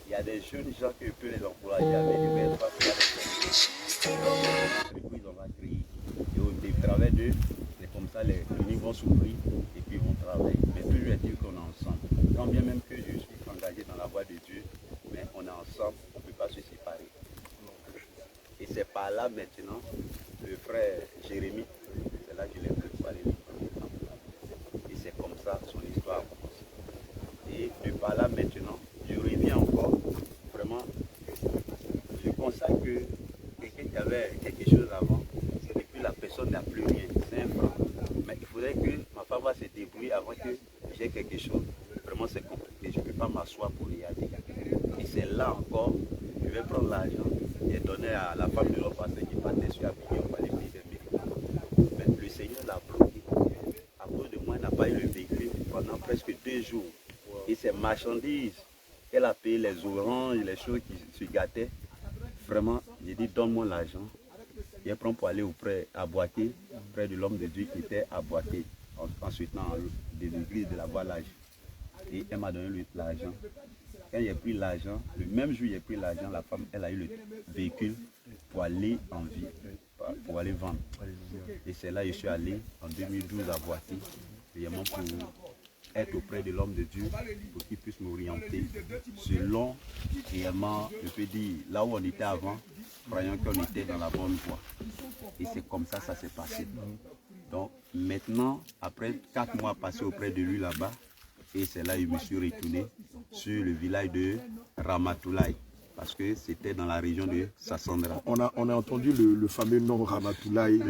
Il y a des jeunes gens que je peux les encourager avec du maître. Du coup, ils ont créé. Et au travers d'eux, c'est comme ça, les cliniques vont s'ouvrir et puis ils vont travailler. Mais toujours est-il qu'on est ensemble. Quand bien même que je suis engagé dans la voie de Dieu, mais on est ensemble, on ne peut pas se séparer. Et c'est par là maintenant, le frère Jérémie, c'est là que je l'ai préparé. Et c'est comme ça son histoire a commencé. Et de par là maintenant, je reviens encore, vraiment, je constate que quelqu'un qui avait quelque chose avant, et puis la personne n'a plus rien, c'est un franc. Mais il faudrait que ma femme va se débrouiller avant que j'ai quelque chose. Vraiment c'est compliqué, je ne peux pas m'asseoir pour regarder. Et c'est là encore, je vais prendre l'argent et donner à la femme de l'autre pasteur qui partait sur Avignon pour aller payer des médicaments. Mais le Seigneur l'a bloqué. À cause de moi, elle n'a pas eu le véhicule pendant presque 2 jours. Et ces marchandises qu'elle a payé, les oranges, les choses qui se gâtaient, vraiment, j'ai dit donne-moi l'argent. Et elle prend pour aller à Boaké, près de l'homme de Dieu qui était à Boaké, ensuite dans l'église de la Voilage. Et elle m'a donné l'argent. Quand j'ai pris l'argent, le même jour où j'ai pris l'argent, la femme, elle a eu le véhicule pour aller en ville, pour aller vendre. Et c'est là que je suis allé en 2012 à Boaké, vraiment pour être auprès de l'homme de Dieu, pour qu'il puisse m'orienter selon, réellement, je peux dire, là où on était avant, croyant qu'on était dans la bonne voie. Et c'est comme ça ça s'est passé. Donc maintenant, après 4 mois passés auprès de lui là-bas, et c'est là que je me suis retourné sur le village de Ramatoulaye, parce que c'était dans la région de Sassandra. On a entendu le fameux nom Ramatoulaye.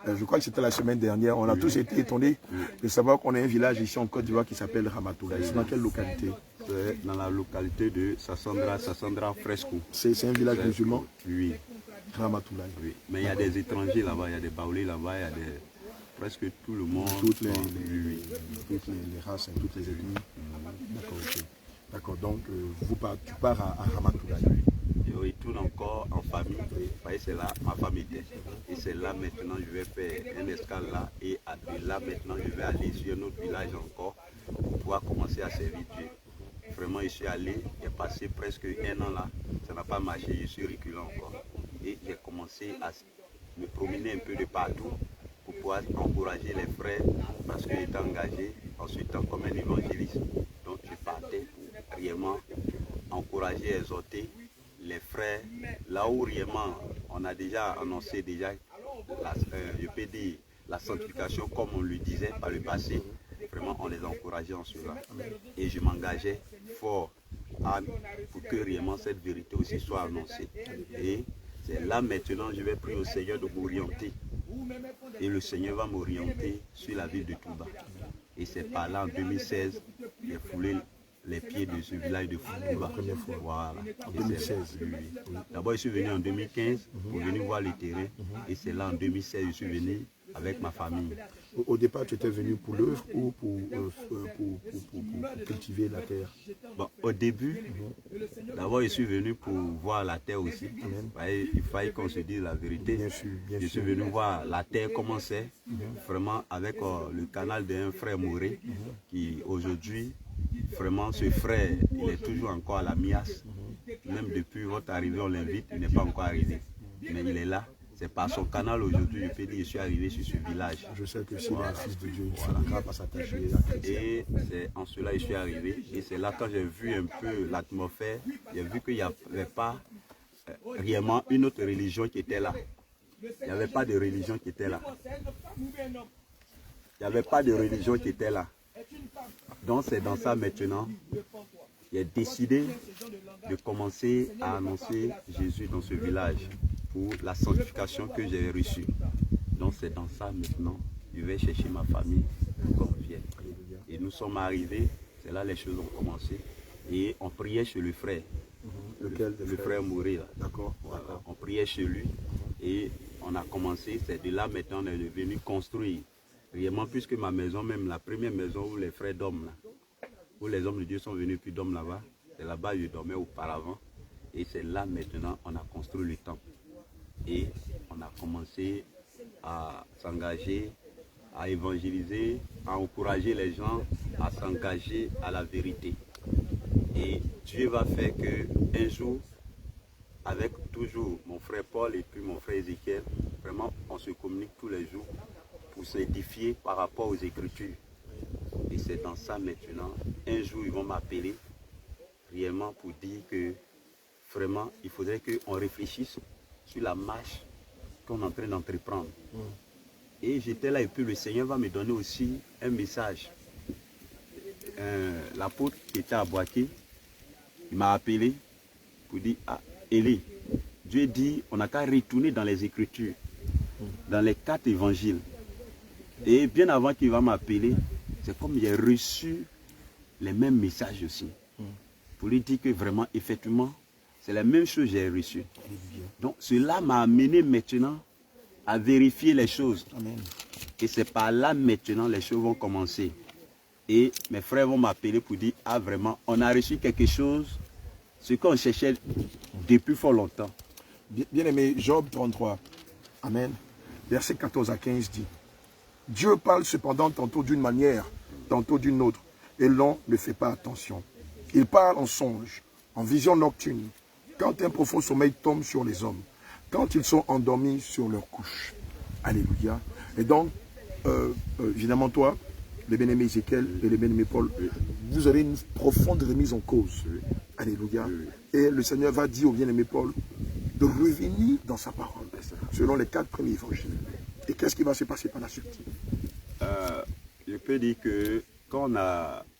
Je crois que c'était la semaine dernière. On a tous été étonnés de savoir qu'on a un village ici en Côte d'Ivoire qui s'appelle Ramatoulaye. C'est dans quelle localité? C'est dans la localité de Sassandra Fresco. C'est un village musulman? Oui. Ramatoulaye. Oui. Mais il y a des étrangers là-bas, il y a des Baoulés là-bas, il y a presque tout le monde. Toutes les races, toutes les ethnies. D'accord, ok. D'accord, donc tu pars à Ramatoulaye. Je retourne encore en famille, c'est là ma famille était. Et c'est là maintenant je vais faire une escale là et de là maintenant je vais aller sur un autre village encore pour pouvoir commencer à servir Dieu. Vraiment je suis allé, j'ai passé presque 1 an là, ça n'a pas marché, je suis reculant encore. Et j'ai commencé à me promener un peu de partout pour pouvoir encourager les frères parce que j'étais engagé ensuite comme un évangéliste. Donc je partais pour réellement encourager, exhorter les frères, là où réellement on a déjà annoncé je peux dire la sanctification comme on le disait par le passé, vraiment on les encourageait en cela. Et je m'engageais fort pour que réellement cette vérité aussi soit annoncée. Et c'est là maintenant je vais prier au Seigneur de m'orienter. Et le Seigneur va m'orienter sur la ville de Touba. Et c'est par là en 2016, j'ai foulé les pieds de ce village de Touba. Voilà. En 2016. D'abord, je suis venu en 2015 pour venir voir le terrain. Et c'est là en 2016 je suis venu avec ma famille. Au départ, tu étais venu pour l'œuvre ou pour cultiver la terre? Bon, au début, d'abord je suis venu pour voir la terre aussi. Il fallait qu'on se dise la vérité. Bien sûr, bien je suis venu voir la terre comment c'est, vraiment avec le canal d'un frère Mouré, qui aujourd'hui, vraiment ce frère, il est toujours encore à la MIAS. Même depuis votre arrivée, on l'invite, il n'est pas encore arrivé. mais il est là. C'est par son canal aujourd'hui, je peux dire, je suis arrivé sur ce village. Je sais que si un fils de Dieu, il sera pas s'attacher à Christ. Et c'est en cela que je suis arrivé. Et c'est là quand j'ai vu un peu l'atmosphère, j'ai vu qu'il n'y avait pas réellement une autre religion qui était là. Il n'y avait pas de religion qui était là. Il n'y avait pas de religion qui était là. Donc c'est dans ça maintenant, j'ai décidé de commencer à annoncer Jésus dans ce village pour la sanctification que j'ai reçue. Donc c'est dans ça maintenant, je vais chercher ma famille pour qu'on vienne. Et nous sommes arrivés, c'est là les choses ont commencé. Et on priait chez le frère. Lequel le frère mourir. D'accord. Voilà. On priait chez lui et on a commencé, c'est de là maintenant on est venu construire. Réellement, puisque ma maison, même la première maison où les frères dorment, là, où les hommes de Dieu sont venus puis dorment là-bas, c'est là-bas où je dormais auparavant. Et c'est là maintenant on a construit le temple. Et on a commencé à s'engager, à évangéliser, à encourager les gens à s'engager à la vérité. Et Dieu va faire qu'un jour, avec toujours mon frère Paul et puis mon frère Ézéchiel, vraiment on se communique tous les jours pour s'édifier par rapport aux Écritures. Et c'est dans ça maintenant, un jour ils vont m'appeler réellement pour dire que vraiment il faudrait qu'on réfléchisse sur la marche qu'on est en train d'entreprendre. Et j'étais là et puis le Seigneur va me donner aussi un message. L'apôtre qui était à Boaké, il m'a appelé pour dire, ah, Élie, Dieu dit, on n'a qu'à retourner dans les Écritures, dans les 4 évangiles. Et bien avant qu'il va m'appeler, c'est comme j'ai reçu les mêmes messages aussi. Pour lui dire que vraiment, effectivement, c'est la même chose que j'ai reçue. Donc cela m'a amené maintenant à vérifier les choses. Amen. Et c'est par là maintenant les choses vont commencer. Et mes frères vont m'appeler pour dire, ah vraiment, on a reçu quelque chose, ce qu'on cherchait depuis fort longtemps. Bien aimé, Job 33, Amen, versets 14 à 15 dit, Dieu parle cependant tantôt d'une manière, tantôt d'une autre, et l'on ne fait pas attention. Il parle en songe, en vision nocturne, quand un profond sommeil tombe sur les hommes, quand ils sont endormis sur leur couche. Alléluia. Et donc, évidemment toi, les bien-aimés Ézéchiel et les bien-aimés Paul, vous aurez une profonde remise en cause. Alléluia. Et le Seigneur va dire au bien-aimé Paul de revenir dans sa parole, selon les 4 premiers évangiles. Et qu'est-ce qui va se passer par la suite? Je peux dire que quand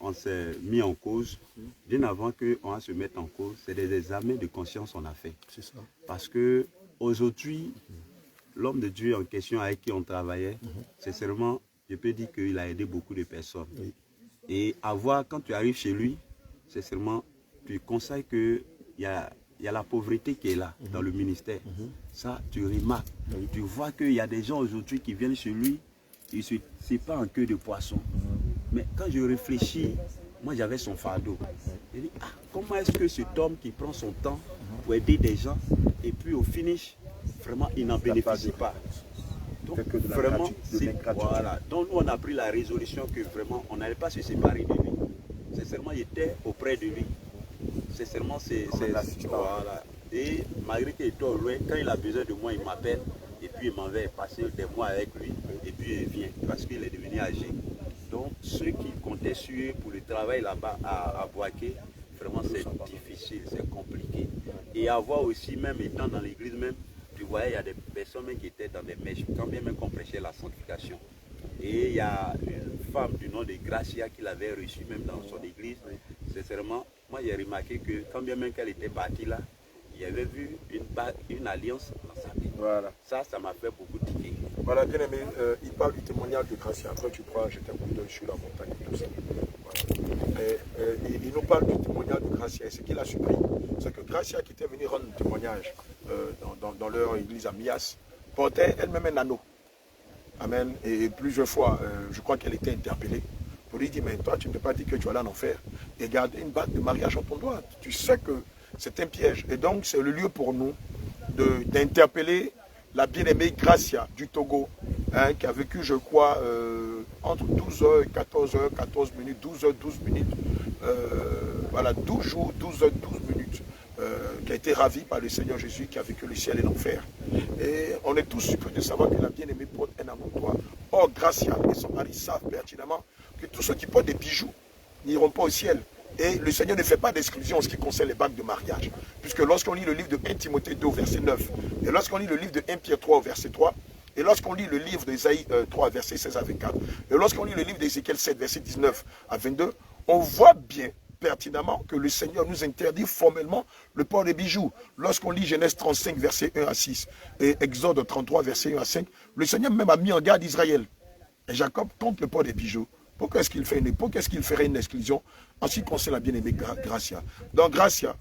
on s'est mis en cause, bien avant qu'on va se mettre en cause, c'est des examens de conscience qu'on a fait. C'est ça. Parce que aujourd'hui, l'homme de Dieu en question avec qui on travaillait, sincèrement, je peux dire qu'il a aidé beaucoup de personnes. Oui. Et à voir, quand tu arrives chez lui, sincèrement, tu conseilles qu'il y a la pauvreté qui est là, dans le ministère. Ça, tu remarques. Tu vois qu'il y a des gens aujourd'hui qui viennent chez lui, ils ne c'est pas en queue de poisson. Mais quand je réfléchis, moi j'avais son fardeau. Je dis, ah, comment est-ce que cet homme qui prend son temps pour aider des gens, et puis au finish, vraiment, il n'en bénéficie pas. Donc, vraiment, voilà. Donc, nous, on a pris la résolution que vraiment, on n'allait pas se séparer de lui. Sincèrement, il était auprès de lui. Sincèrement, c'est voilà. Et malgré qu'il était au loin, quand il a besoin de moi, il m'appelle. Et puis, il m'en va passer des mois avec lui. Et puis, il vient parce qu'il est devenu âgé. Donc, ceux qui comptaient sur eux pour le travail là-bas à Boaké, vraiment, c'est difficile, c'est compliqué. Et à voir aussi, même étant dans l'église même, tu voyais, il y a des personnes qui étaient dans des mèches, quand bien même qu'on prêchait la sanctification. Et il y a une femme du nom de Gracia qui l'avait reçue même dans son église. Sincèrement, moi j'ai remarqué que quand bien même qu'elle était partie là, il y avait vu une alliance dans sa vie. Voilà. Ça m'a fait beaucoup tiquer. Voilà, bien aimé, il parle du témoignage de Gracia. Après tu crois, j'étais un coup d'œil sur la montagne et tout ça. Voilà. Il nous parle du témoignage de Gracia. Et ce qu'il a surpris, c'est que Gracia qui était venue rendre un témoignage dans leur église à Mias, portait elle-même un anneau. Amen. Et plusieurs fois, je crois qu'elle était interpellée pour lui dire, mais toi, tu ne peux pas dire que tu vas aller en enfer et garder une bague de mariage en ton doigt. Tu sais que c'est un piège. Et donc, c'est le lieu pour nous d'interpeller la bien-aimée Gracia du Togo, hein, qui a vécu, je crois, entre 12h et 14h, 14 minutes, 12h, 12 minutes, voilà, 12 jours, 12h, 12 minutes. qui a été ravi par le Seigneur Jésus, qui a vécu le ciel et l'enfer. Et on est tous surpris de savoir que la bien-aimée porte un amour droit. Or, Gracia et son mari savent pertinemment que tous ceux qui portent des bijoux n'iront pas au ciel. Et le Seigneur ne fait pas d'exclusion en ce qui concerne les bagues de mariage. Puisque lorsqu'on lit le livre de 1 Timothée 2, verset 9, et lorsqu'on lit le livre de 1 Pierre 3, verset 3, et lorsqu'on lit le livre d'Ésaïe 3, verset 16 à 24, et lorsqu'on lit le livre d'Ézéchiel 7, verset 19 à 22, on voit bien pertinemment que le Seigneur nous interdit formellement le port des bijoux. Lorsqu'on lit Genèse 35, verset 1 à 6, et Exode 33, verset 1 à 5, le Seigneur même a mis en garde Israël. Et Jacob contre le port des bijoux. Pourquoi est-ce qu'il ferait une exclusion en ce qui concerne la bien-aimée Gracia? Donc Gracia,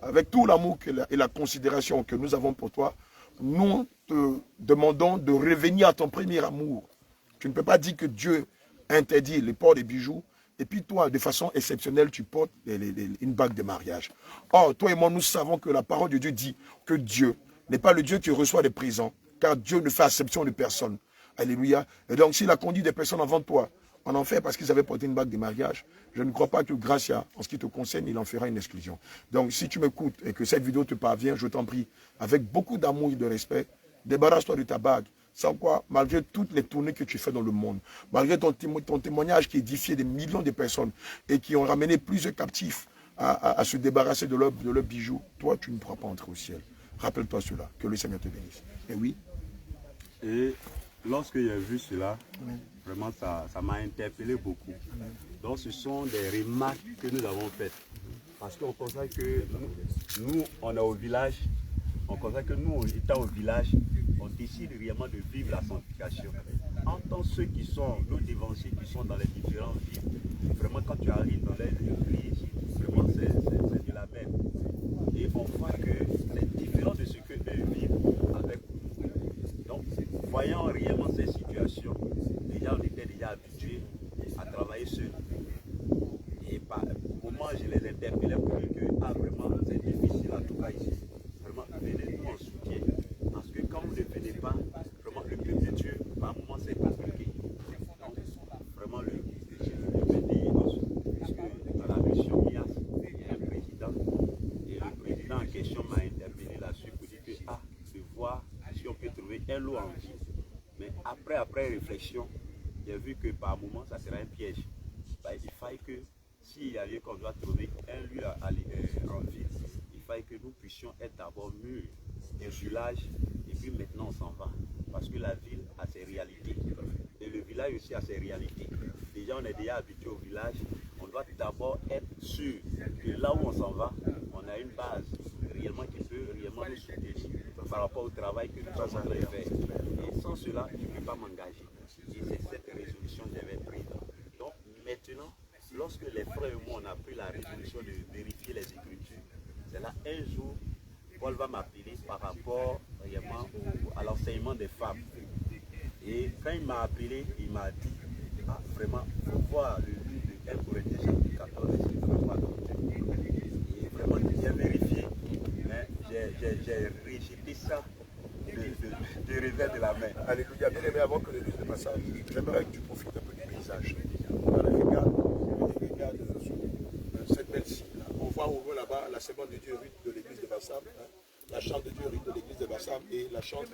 avec tout l'amour et la considération que nous avons pour toi, nous te demandons de revenir à ton premier amour. Tu ne peux pas dire que Dieu interdit le port des bijoux et puis toi, de façon exceptionnelle, tu portes une bague de mariage. Or, toi et moi, nous savons que la parole de Dieu dit que Dieu n'est pas le Dieu qui reçoit des présents, car Dieu ne fait exception de personne. Alléluia. Et donc, s'il a conduit des personnes avant toi, en enfer parce qu'ils avaient porté une bague de mariage, je ne crois pas que Gracia, en ce qui te concerne, il en fera une exclusion. Donc, si tu m'écoutes et que cette vidéo te parvient, je t'en prie, avec beaucoup d'amour et de respect, débarrasse-toi de ta bague. Sans quoi, malgré toutes les tournées que tu fais dans le monde, malgré ton témoignage qui édifiait des millions de personnes et qui ont ramené plusieurs captifs à se débarrasser de leurs bijoux, toi, tu ne pourras pas entrer au ciel. Rappelle-toi cela. Que le Seigneur te bénisse. Et oui. Et lorsque j'ai vu cela, vraiment ça m'a interpellé beaucoup. Donc ce sont des remarques que nous avons faites. Parce qu'on constate que nous, on est au village, on constate que nous, étant au village, on décide réellement de vivre la sanctification. En tant que ceux qui sont, nos dévanciers qui sont dans les différentes villes, vraiment quand tu arrives dans les églises, vraiment c'est de la même. Et on voit que c'est différent de ce que eux vivent avec nous. Donc, voyant réellement ces situations, déjà on était déjà habitués à travailler seuls. Et par moment, je les interpellais pour dire que vraiment c'est difficile en tout cas ici. Vraiment, venez-nous en soutien. Parce que quand vous ne venez pas, vraiment le peuple de Dieu, par un moment c'est compliqué. Donc, vraiment, je veux dire, puisque dans la mission IAS, il y a un président, et le président en question m'a interpellé là-dessus pour dire que, de voir si on peut trouver un lot en ville. Mais après réflexion, j'ai vu que par moment, ça sera un piège. Bah, il faille que, s'il y a lieu qu'on doit trouver un lieu en ville, il faille que nous puissions être d'abord mûrs, un village, et puis maintenant on s'en va. Parce que la ville a ses réalités. Et le village aussi a ses réalités. Déjà, on est déjà habitué au village. On doit d'abord être sûr que là où on s'en va, on a une base réellement qui peut réellement nous soutenir par rapport au travail que nous sommes en train de faire. Et sans cela, je ne peux pas m'engager. Et c'est cette résolution que j'avais prise. Donc maintenant, lorsque les frères et moi, on a pris la résolution de vérifier les Écritures, c'est là un jour, Paul va m'appeler par rapport réellement à l'enseignement des femmes. Et quand il m'a appelé, il m'a dit, vraiment, il faut voir le livre de 1 Corinthiens chapitre 14, verset 3 Et vraiment, j'ai vérifié, mais j'ai rejeté ça de revers de la main. Alléluia. Bien aimé, avant que le livre de passage, j'aimerais que tu profites un peu du paysage. Regarde cette belle cible. On voit au loin là-bas la seconde de Dieu Ruth de l'église de Bassam, la chante de Dieu Ruth de l'église de Bassam et la chante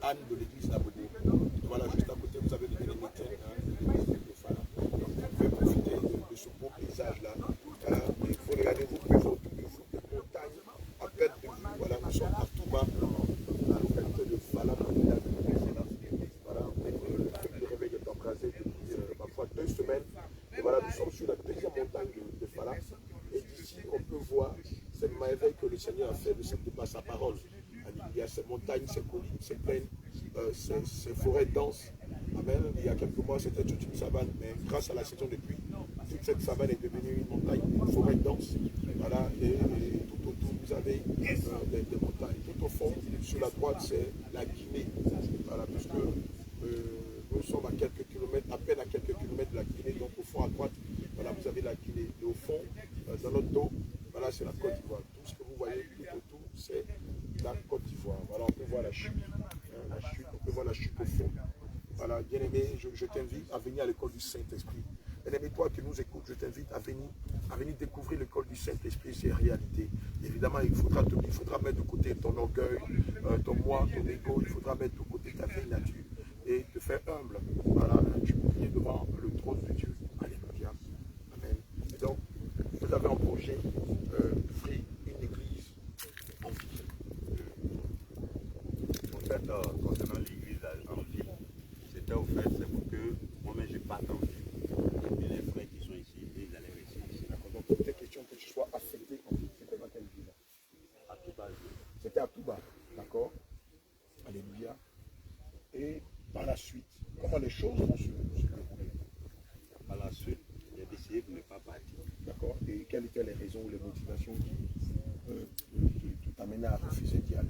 Anne de l'église d'Abodé. Voilà, juste à côté, vous avez le bien-aimé de l'église de Fala. Donc, vous pouvez profiter de ce beau paysage-là. Il faut regarder, vous pouvez voir autour de vous des montagnes à perte de vue. Voilà, nous sommes à tout bas, dans la localité de Fala. Voilà, le réveil est embrasé depuis parfois 2 semaines. Et voilà, nous sommes sur la deuxième montagne de Fala. Et d'ici, on peut voir cette merveille que le Seigneur a fait de par sa parole. Il y a ces montagnes, ces collines, ces plaines, ces forêts denses. Amen. Il y a quelques mois, c'était toute une savane, mais grâce à la saison de pluie, toute cette savane est devenue une montagne, une forêt dense. Voilà, et tout autour, vous avez des montagnes. Tout au fond, sur la droite, c'est la Guinée. Voilà, puisque nous sommes à quelques kilomètres, à peine à quelques kilomètres de la Guinée. Donc au fond, à droite, voilà, vous avez la Guinée. Et au fond, dans notre dos, voilà, c'est la Côte d'Ivoire. Tout ce que vous voyez tout autour, c'est la Côte d'Ivoire. Voilà, on peut voir la chute. On peut voir la chute au fond. Voilà, bien aimé, je t'invite à venir à l'école du Saint-Esprit. Bien-aimé, toi qui nous écoutes, je t'invite à venir découvrir l'école du Saint-Esprit, ses réalités. Évidemment, il faudra mettre de côté ton orgueil, ton moi, ton ego, il faudra mettre de côté ta vieille nature et te faire humble. Voilà, tu es devant le trône de Dieu. Alléluia. Amen. Et donc, vous avez un projet d'ouvrir une église en ville. En fait, concernant l'église en ville, c'était au fait, c'est pour que moi-même je parte en ville. Et les frères qui sont ici, ils allaient rester ici. D'accord. Donc, il était question que tu sois affecté en ville. C'était dans quelle ville? À Touba. C'était à Touba. D'accord. Alléluia. Et par la suite, comment les choses vont se dérouler? Par la suite, j'ai décidé de ne pas partir. D'accord. Et quelles étaient les raisons ou les motivations qui t'amenaient à refuser d'y aller?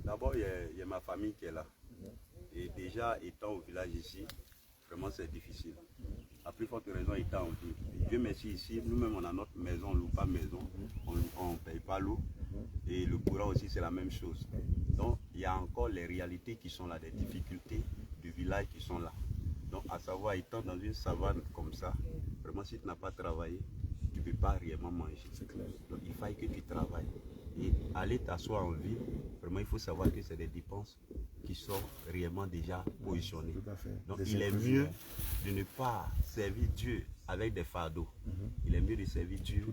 D'abord, il y a ma famille qui est là. Et déjà, étant au village ici, vraiment c'est difficile. À plus forte raison, étant en ville. Dieu merci ici, nous-mêmes on a notre maison, on ne loue pas maison, on ne paye pas l'eau. Et le courant aussi, c'est la même chose. Donc, il y a encore les réalités qui sont là, des difficultés du village qui sont là. Donc, à savoir, étant dans une savane comme ça, vraiment, si tu n'as pas travaillé, tu ne peux pas réellement manger. Donc, il faut que tu travailles. Et aller t'asseoir en ville, vraiment, il faut savoir que c'est des dépenses qui sont réellement déjà positionnées. Donc, il est mieux de ne pas servir Dieu avec des fardeaux. Il est mieux de servir Dieu,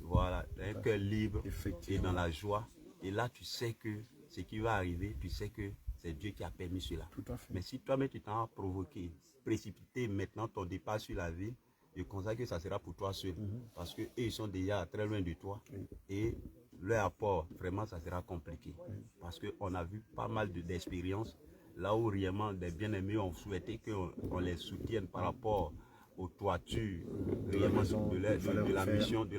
voilà, avec un cœur libre et dans la joie. Et là, tu sais que ce qui va arriver, tu sais que c'est Dieu qui a permis cela. Mais si toi-même tu t'en as provoqué, précipité maintenant ton départ sur la ville, je constate que ça sera pour toi seul. Parce qu'eux, ils sont déjà très loin de toi. Et leur apport, vraiment, ça sera compliqué. Parce qu'on a vu pas mal d'expériences là où réellement des bien-aimés ont souhaité qu'on les soutienne par rapport aux toitures réellement de la mission de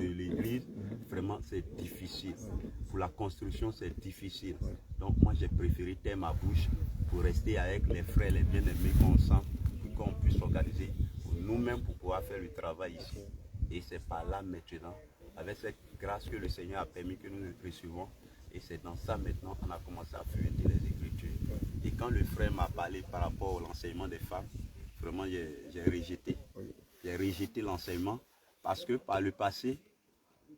l'église. Vraiment, c'est difficile. Pour la construction, c'est difficile. Donc, moi, j'ai préféré taire ma bouche pour rester avec les frères, les bien-aimés qu'on sent, pour qu'on puisse organiser nous-mêmes pour pouvoir faire le travail ici. Et c'est par là maintenant, avec cette grâce que le Seigneur a permis que nous recevons, et c'est dans ça maintenant qu'on a commencé à feuilleter les Écritures. Et quand le frère m'a parlé par rapport à l'enseignement des femmes, vraiment j'ai rejeté. J'ai rejeté l'enseignement parce que par le passé,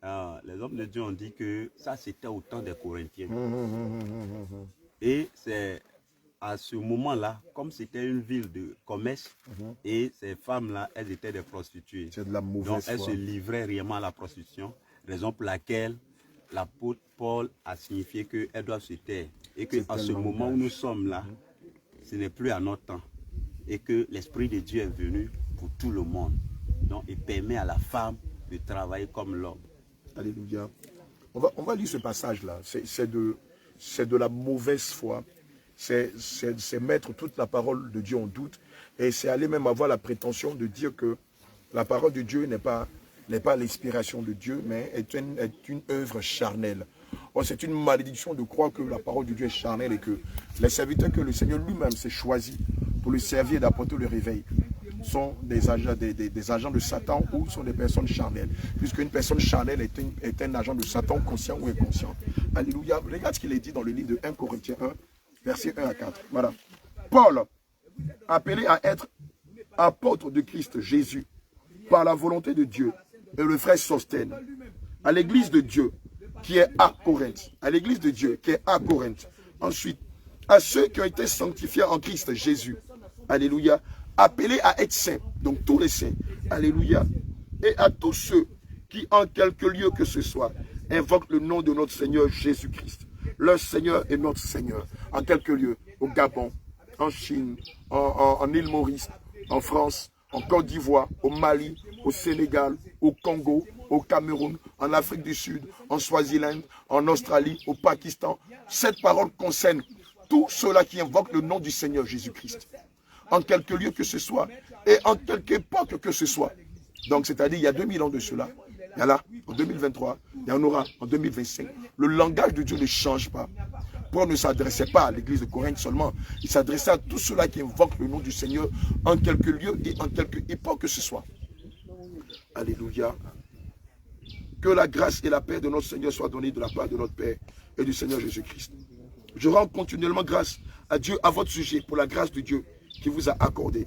les hommes de Dieu ont dit que ça c'était au temps des Corinthiens. Et c'est à ce moment-là, comme c'était une ville de commerce, et ces femmes-là, elles étaient des prostituées. C'est de la mauvaise Donc elles foi. se livraient réellement à la prostitution, raison pour laquelle l'apôtre Paul a signifié qu'elles doivent se taire. Et qu'à ce moment où nous sommes là, ce n'est plus à notre temps. Et que l'Esprit de Dieu est venu pour tout le monde. Donc il permet à la femme de travailler comme l'homme. Alléluia. On va lire ce passage-là. C'est de la mauvaise foi. C'est mettre toute la parole de Dieu en doute. Et c'est aller même avoir la prétention de dire que la parole de Dieu n'est pas l'inspiration de Dieu, mais est une œuvre charnelle. Or, c'est une malédiction de croire que la parole de Dieu est charnelle et que les serviteurs que le Seigneur lui-même s'est choisi pour le servir et d'apporter le réveil sont des agents de Satan ou sont des personnes charnelles. Puisqu'une personne charnelle est un agent de Satan, conscient ou inconscient. Alléluia. Regarde ce qu'il est dit dans le livre de 1 Corinthiens 1, versets 1 à 4. Voilà. Paul, appelé à être apôtre de Christ Jésus, par la volonté de Dieu, et le frère Sosthène, à l'église de Dieu qui est à Corinthe. À l'église de Dieu qui est à Corinthe. Ensuite, à ceux qui ont été sanctifiés en Christ Jésus. Alléluia. Appelés à être saints. Donc tous les saints. Alléluia. Et à tous ceux qui, en quelque lieu que ce soit, invoquent le nom de notre Seigneur Jésus-Christ. Leur Seigneur est notre Seigneur. En quelque lieu. Au Gabon, en Chine, en île Maurice, en France, en Côte d'Ivoire, au Mali, au Sénégal, au Congo, au Cameroun, en Afrique du Sud, en Swaziland, en Australie, au Pakistan. Cette parole concerne tous ceux-là qui invoquent le nom du Seigneur Jésus-Christ. En quelque lieu que ce soit et en quelque époque que ce soit. Donc, c'est-à-dire, il y a 2000 ans de cela. Il y a là, en 2023, il y en aura en 2025. Le langage de Dieu ne change pas. Paul ne s'adressait pas à l'église de Corinthe seulement. Il s'adressait à tous ceux-là qui invoquent le nom du Seigneur en quelque lieu et en quelque époque que ce soit. Alléluia. Que la grâce et la paix de notre Seigneur soient données de la part de notre Père et du Seigneur Jésus-Christ. Je rends continuellement grâce à Dieu à votre sujet pour la grâce de Dieu qui vous a accordé.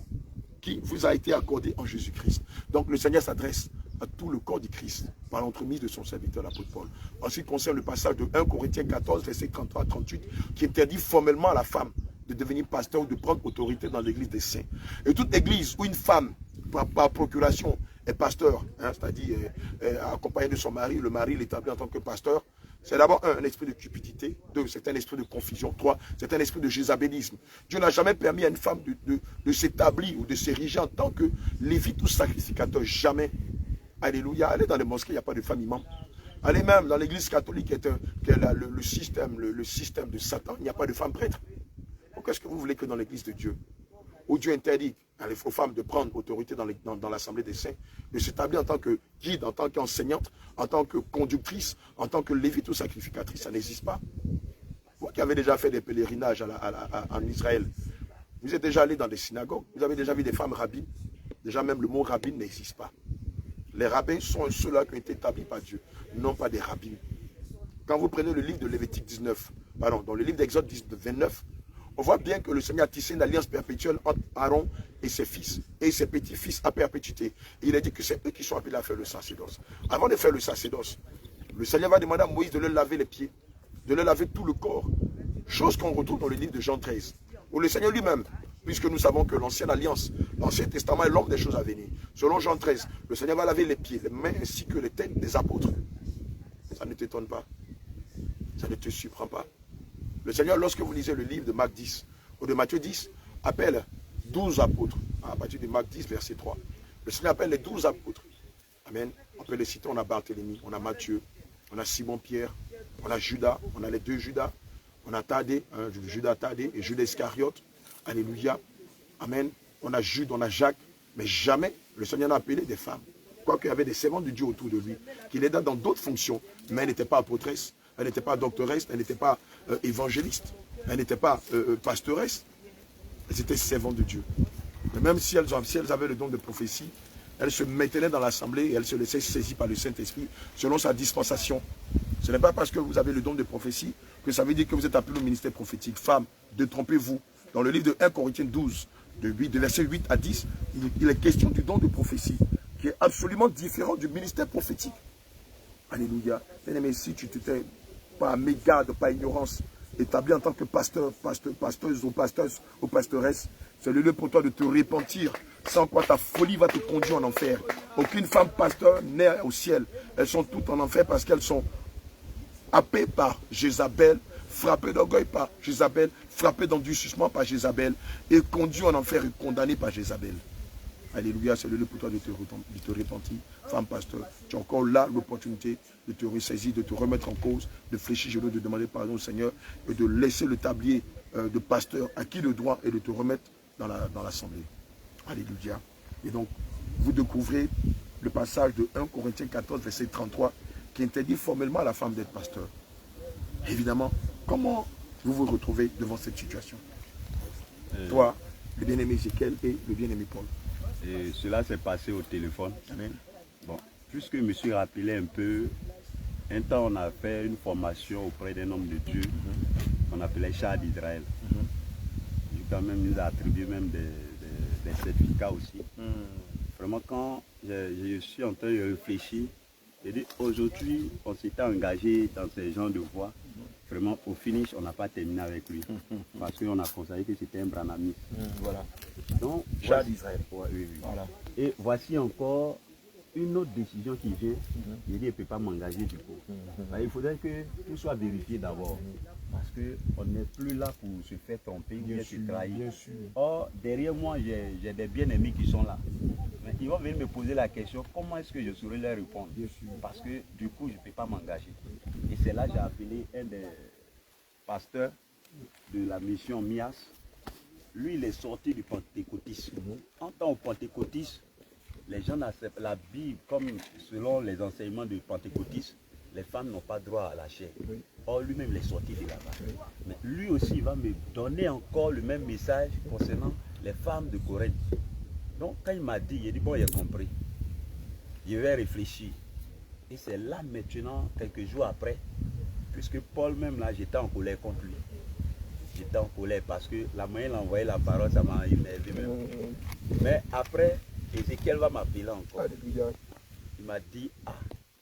qui vous a été accordé en Jésus-Christ. Donc le Seigneur s'adresse à tout le corps du Christ par l'entremise de son serviteur, l'apôtre Paul. En ce qui concerne le passage de 1 Corinthiens 14, verset 33-38, qui interdit formellement à la femme de devenir pasteur ou de prendre autorité dans l'église des saints. Et toute église où une femme, par procuration, est pasteur, hein, c'est-à-dire accompagné de son mari, le mari l'établit en tant que pasteur, c'est d'abord un esprit de cupidité, deux, c'est un esprit de confusion, trois, c'est un esprit de jézabélisme. Dieu n'a jamais permis à une femme de s'établir ou de s'ériger en tant que lévite ou sacrificateur, jamais. Alléluia, allez dans les mosquées, il n'y a pas de femme imam. Allez même dans l'église catholique, qui est le système de Satan, il n'y a pas de femme prêtre. Qu'est-ce que vous voulez que dans l'église de Dieu, où Dieu interdit aux femmes de prendre autorité dans l'assemblée des saints, de s'établir en tant que guide, en tant qu'enseignante, en tant que conductrice, en tant que lévite ou sacrificatrice, ça n'existe pas. Vous qui avez déjà fait des pèlerinages en Israël, vous êtes déjà allé dans des synagogues, vous avez déjà vu des femmes rabbines, déjà même le mot rabbin n'existe pas. Les rabbins sont ceux-là qui ont été établis par Dieu, non pas des rabbins. Quand vous prenez le livre de Lévitique 19, pardon, dans le livre d'Exode 29, on voit bien que le Seigneur a tissé une alliance perpétuelle entre Aaron et ses fils, et ses petits-fils à perpétuité. Et il a dit que c'est eux qui sont appelés à faire le sacerdoce. Avant de faire le sacerdoce, le Seigneur va demander à Moïse de leur laver les pieds, de leur laver tout le corps. Chose qu'on retrouve dans le livre de Jean 13. Où le Seigneur lui-même, puisque nous savons que l'ancienne alliance, l'Ancien Testament est l'homme des choses à venir. Selon Jean 13, le Seigneur va laver les pieds, les mains ainsi que les têtes des apôtres. Ça ne t'étonne pas. Ça ne te surprend pas. Le Seigneur, lorsque vous lisez le livre de Marc 10 ou de Matthieu 10, appelle 12 apôtres. À partir de Marc 10, verset 3. Le Seigneur appelle les 12 apôtres. Amen. On peut les citer, on a Barthélemy, on a Matthieu, on a Simon-Pierre, on a Judas, on a les deux Judas, on a Thaddée, Judas Thaddée et Judas Iscariote. Alléluia. Amen. On a Jude, on a Jacques, mais jamais le Seigneur n'a appelé des femmes. Quoiqu'il y avait des servantes de Dieu autour de lui, qui l'aidaient dans d'autres fonctions, mais elle n'était pas apôtresse. Elle n'était pas doctoresse, elle n'était pas évangéliste, elle n'était pas pastoresse, elles étaient servantes de Dieu. Mais même si elles avaient le don de prophétie, elles se mettaient dans l'assemblée et elles se laissaient saisir par le Saint-Esprit selon sa dispensation. Ce n'est pas parce que vous avez le don de prophétie que ça veut dire que vous êtes appelé au ministère prophétique. Femmes, détrompez-vous. Dans le livre de 1 Corinthiens 12, de verset 8 à 10, il est question du don de prophétie, qui est absolument différent du ministère prophétique. Alléluia. Bien-aimé, si tu t'étais pas mégarde, pas ignorance, établi en tant que pasteur, pasteuse ou pastoresse, c'est le lieu pour toi de te repentir, sans quoi ta folie va te conduire en enfer. Aucune femme pasteur n'est au ciel. Elles sont toutes en enfer parce qu'elles sont happées par Jézabel, frappées d'orgueil par Jézabel, frappées d'endurcissement par Jézabel, et conduites en enfer et condamnées par Jézabel. Alléluia, c'est le lieu pour toi de te repentir. Femme pasteur, tu as encore là l'opportunité de te ressaisir, de te remettre en cause, de fléchir genoux, de demander pardon au Seigneur et de laisser le tablier de pasteur à qui le droit et de te remettre dans l'assemblée. Alléluia. Et donc, vous découvrez le passage de 1 Corinthiens 14, verset 33, qui interdit formellement à la femme d'être pasteur. Évidemment, comment vous vous retrouvez devant cette situation? Toi, le bien-aimé Ézéchiel et le bien-aimé Paul. Et cela s'est passé au téléphone. Amen. Bon, puisque je me suis rappelé un peu, un temps on a fait une formation auprès d'un homme de Dieu, qu'on appelait Char d'Israël. Il quand même nous a attribué même des certificats aussi. Vraiment quand je suis en train de réfléchir, j'ai dit aujourd'hui on s'était engagé dans ces genres de voies. Vraiment au finish on n'a pas terminé avec lui. Parce qu'on a considéré que c'était un branamiste. Voilà. Donc, Char d'Israël. Ouais, oui. Voilà. Et voici encore une autre décision qui vient. Il dit, il ne peut pas m'engager du coup. Il faudrait que tout soit vérifié d'abord. Parce qu'on n'est plus là pour se faire tromper, bien se trahir. Or, derrière moi, j'ai des bien-aimés qui sont là. Mais ils vont venir me poser la question, comment est-ce que je saurais leur répondre? Parce que du coup, je ne peux pas m'engager. Et c'est là que j'ai appelé un des pasteurs de la mission MIAS. Lui, il est sorti du pentecôtisme. En tant que pentecôtiste, les gens acceptent la Bible comme selon les enseignements du pentecôtisme, les femmes n'ont pas droit à la chair. Or, lui-même, il est sorti de là-bas. Mais lui aussi, il va me donner encore le même message concernant les femmes de Corinthe. Donc, quand il m'a dit, il a dit, bon, il a compris. Je vais réfléchir. Et c'est là maintenant, quelques jours après, puisque Paul même là, j'étais en colère contre lui. j'étais en colère parce que la manière d'envoyer la parole, ça m'a énervé même. Mais après, Ézéchiel va m'appeler encore. Alléluia. Il m'a dit, ah,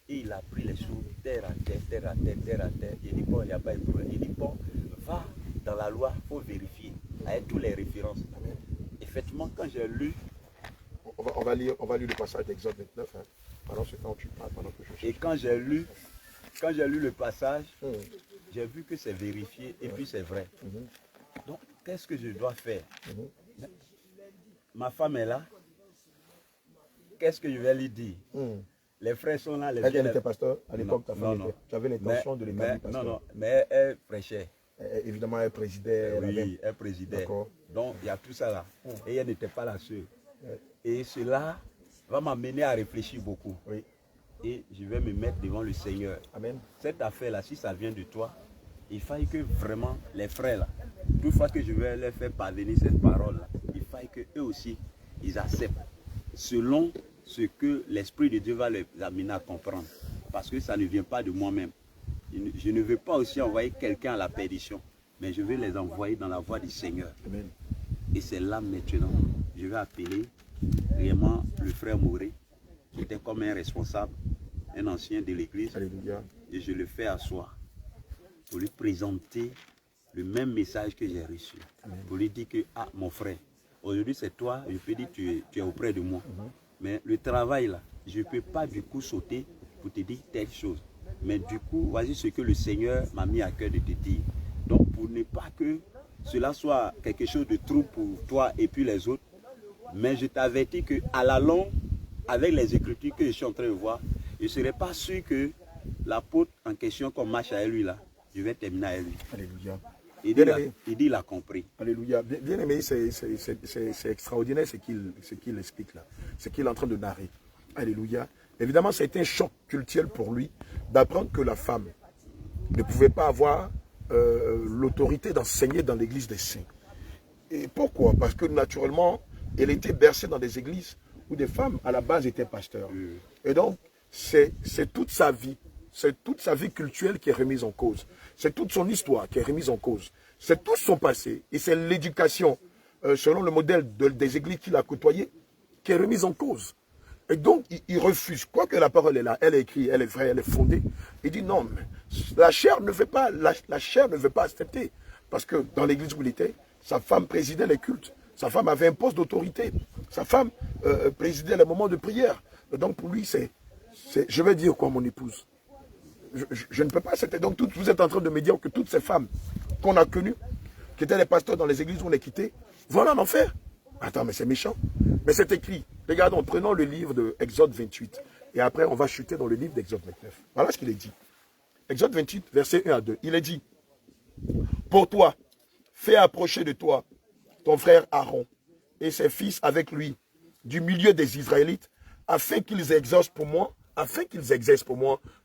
et il a pris les choses terre à terre, terre à terre, terre à terre. Il dit, bon, il n'y a pas de problème. Il dit, bon, va dans la loi, il faut vérifier avec toutes les références. Amen. Effectivement, quand j'ai lu... On va lire le passage d'Exode 29. Hein. Pendant ce temps, tu parles, pendant que je cherche. Et quand j'ai lu le passage, j'ai vu que c'est vérifié et puis c'est vrai. Donc, qu'est-ce que je dois faire? Ma femme est là. Qu'est-ce que je vais lui dire? Les frères sont là. Elle était pasteur à l'époque, ta femme était. Tu avais l'intention de l'établir pasteur. Non, mais elle prêchait. Évidemment, elle présidait. Oui, elle présidait. Donc, il y a tout ça là. Et elle n'était pas la seule. Et cela va m'amener à réfléchir beaucoup. Oui. Et je vais me mettre devant le Seigneur. Amen. Cette affaire-là, si ça vient de toi, il faille que vraiment les frères là, toutefois que je vais leur faire parvenir cette parole-là, il faille qu'eux aussi, ils acceptent selon ce que l'Esprit de Dieu va les amener à comprendre. Parce que ça ne vient pas de moi-même. Je ne veux pas aussi envoyer quelqu'un à la perdition, mais je veux les envoyer dans la voie du Seigneur. Amen. Et c'est là maintenant, je vais appeler vraiment le frère Moré, qui était comme un responsable, un ancien de l'église. Alléluia. Et je le fais asseoir pour lui présenter le même message que j'ai reçu. Amen. Pour lui dire que, ah mon frère, aujourd'hui c'est toi, je peux dire que tu es auprès de moi. Mais le travail là, je ne peux pas du coup sauter pour te dire telle chose. Mais du coup, voici ce que le Seigneur m'a mis à cœur de te dire. Donc pour ne pas que cela soit quelque chose de trou pour toi et puis les autres, mais je t'avertis qu'à la longue, avec les écritures que je suis en train de voir, je ne serai pas sûr que l'apôtre en question qu'on marche avec lui là, je vais terminer avec lui. Alléluia. Il dit il a compris. Alléluia. Bien aimé, c'est extraordinaire ce qu'il explique là, ce qu'il est en train de narrer. Alléluia. Évidemment, ça a été un choc culturel pour lui d'apprendre que la femme ne pouvait pas avoir l'autorité d'enseigner dans l'église des saints. Et pourquoi? Parce que naturellement, elle était bercée dans des églises où des femmes à la base étaient pasteurs. Et donc, c'est toute sa vie. C'est toute sa vie culturelle qui est remise en cause. C'est toute son histoire qui est remise en cause. C'est tout son passé. Et c'est l'éducation, selon le modèle des églises qu'il a côtoyées, qui est remise en cause. Et donc, il refuse. Quoique la parole est là, elle est écrite, elle est vraie, elle est fondée. Il dit non, mais la chair ne veut pas, la chair ne veut pas accepter. Parce que dans l'église où il était, sa femme présidait les cultes. Sa femme avait un poste d'autorité. Sa femme présidait les moments de prière. Et donc, pour lui, je vais dire quoi, mon épouse? Je ne peux pas accepter. Donc, vous êtes en train de me dire que toutes ces femmes qu'on a connues, qui étaient les pasteurs dans les églises où on est quitté, vont en enfer. Attends, mais c'est méchant. Mais c'est écrit. Regardons, prenons le livre de Exode 28. Et après, on va chuter dans le livre d'Exode 29. Voilà ce qu'il est dit. Exode 28, versets 1 à 2. Il est dit, pour toi, fais approcher de toi ton frère Aaron et ses fils avec lui du milieu des Israélites, afin qu'ils exercent pour moi,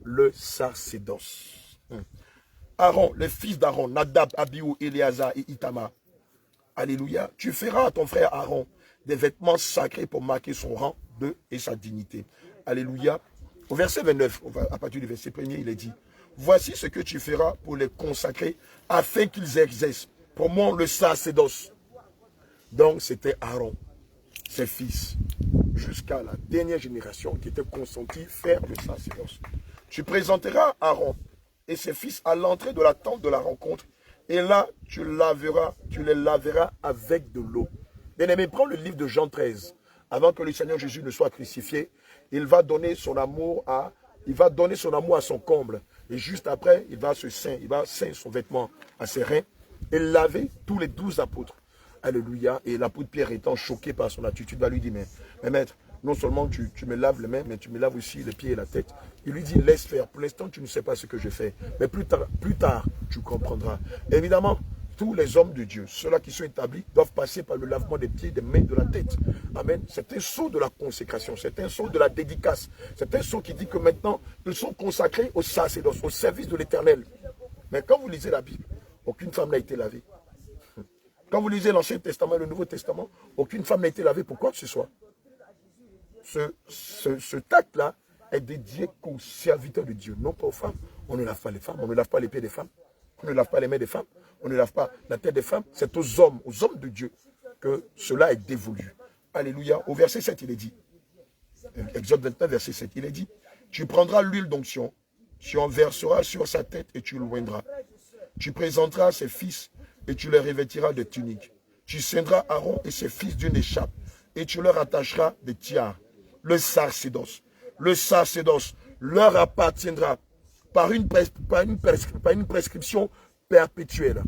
le sacerdoce. Aaron, les fils d'Aaron, Nadab, Abihu, Éléazar et Itamar. Alléluia. Tu feras à ton frère Aaron des vêtements sacrés pour marquer son rang et sa dignité. Alléluia. Au verset 29, à partir du verset 1er, il est dit, voici ce que tu feras pour les consacrer afin qu'ils exercent pour moi le sacerdoce. Donc c'était Aaron, ses fils, jusqu'à la dernière génération qui était consentie faire le sacerdoce. Tu présenteras Aaron et ses fils à l'entrée de la tente de la rencontre, et là tu les laveras avec de l'eau. Bien-aimé, prends le livre de Jean 13. Avant que le Seigneur Jésus ne soit crucifié, il va donner son amour à son comble. Et juste après, il va ceindre son vêtement à ses reins et laver tous les 12 apôtres. Alléluia. Et l'apôtre Pierre étant choqué par son attitude, va lui dire, mais maître, non seulement tu me laves les mains, mais tu me laves aussi les pieds et la tête. Il lui dit, laisse faire. Pour l'instant, tu ne sais pas ce que je fais. Mais plus tard, tu comprendras. Évidemment, tous les hommes de Dieu, ceux-là qui sont établis, doivent passer par le lavement des pieds, des mains, de la tête. Amen. C'est un sceau de la consécration, c'est un sceau de la dédicace. C'est un sceau qui dit que maintenant, ils sont consacrés au sacerdoce, au service de l'Éternel. Mais quand vous lisez la Bible, aucune femme n'a été lavée. Quand vous lisez l'Ancien Testament et le Nouveau Testament, aucune femme n'a été lavée pour quoi que ce soit. Ce acte-là est dédié qu'aux serviteurs de Dieu, non pas aux femmes. On ne lave pas les femmes, on ne lave pas les pieds des femmes. On ne lave pas les mains des femmes, on ne lave pas la tête des femmes. C'est aux hommes de Dieu que cela est dévolu. Alléluia. Au verset 7, il est dit, Exode 29, verset 7, il est dit, tu prendras l'huile d'onction, tu en verseras sur sa tête et tu l'oindras. Tu présenteras ses fils et tu les revêtiras de tuniques. Tu ceindras Aaron et ses fils d'une écharpe et tu leur attacheras des tiares. Le sacerdoce leur appartiendra par une prescription perpétuelle.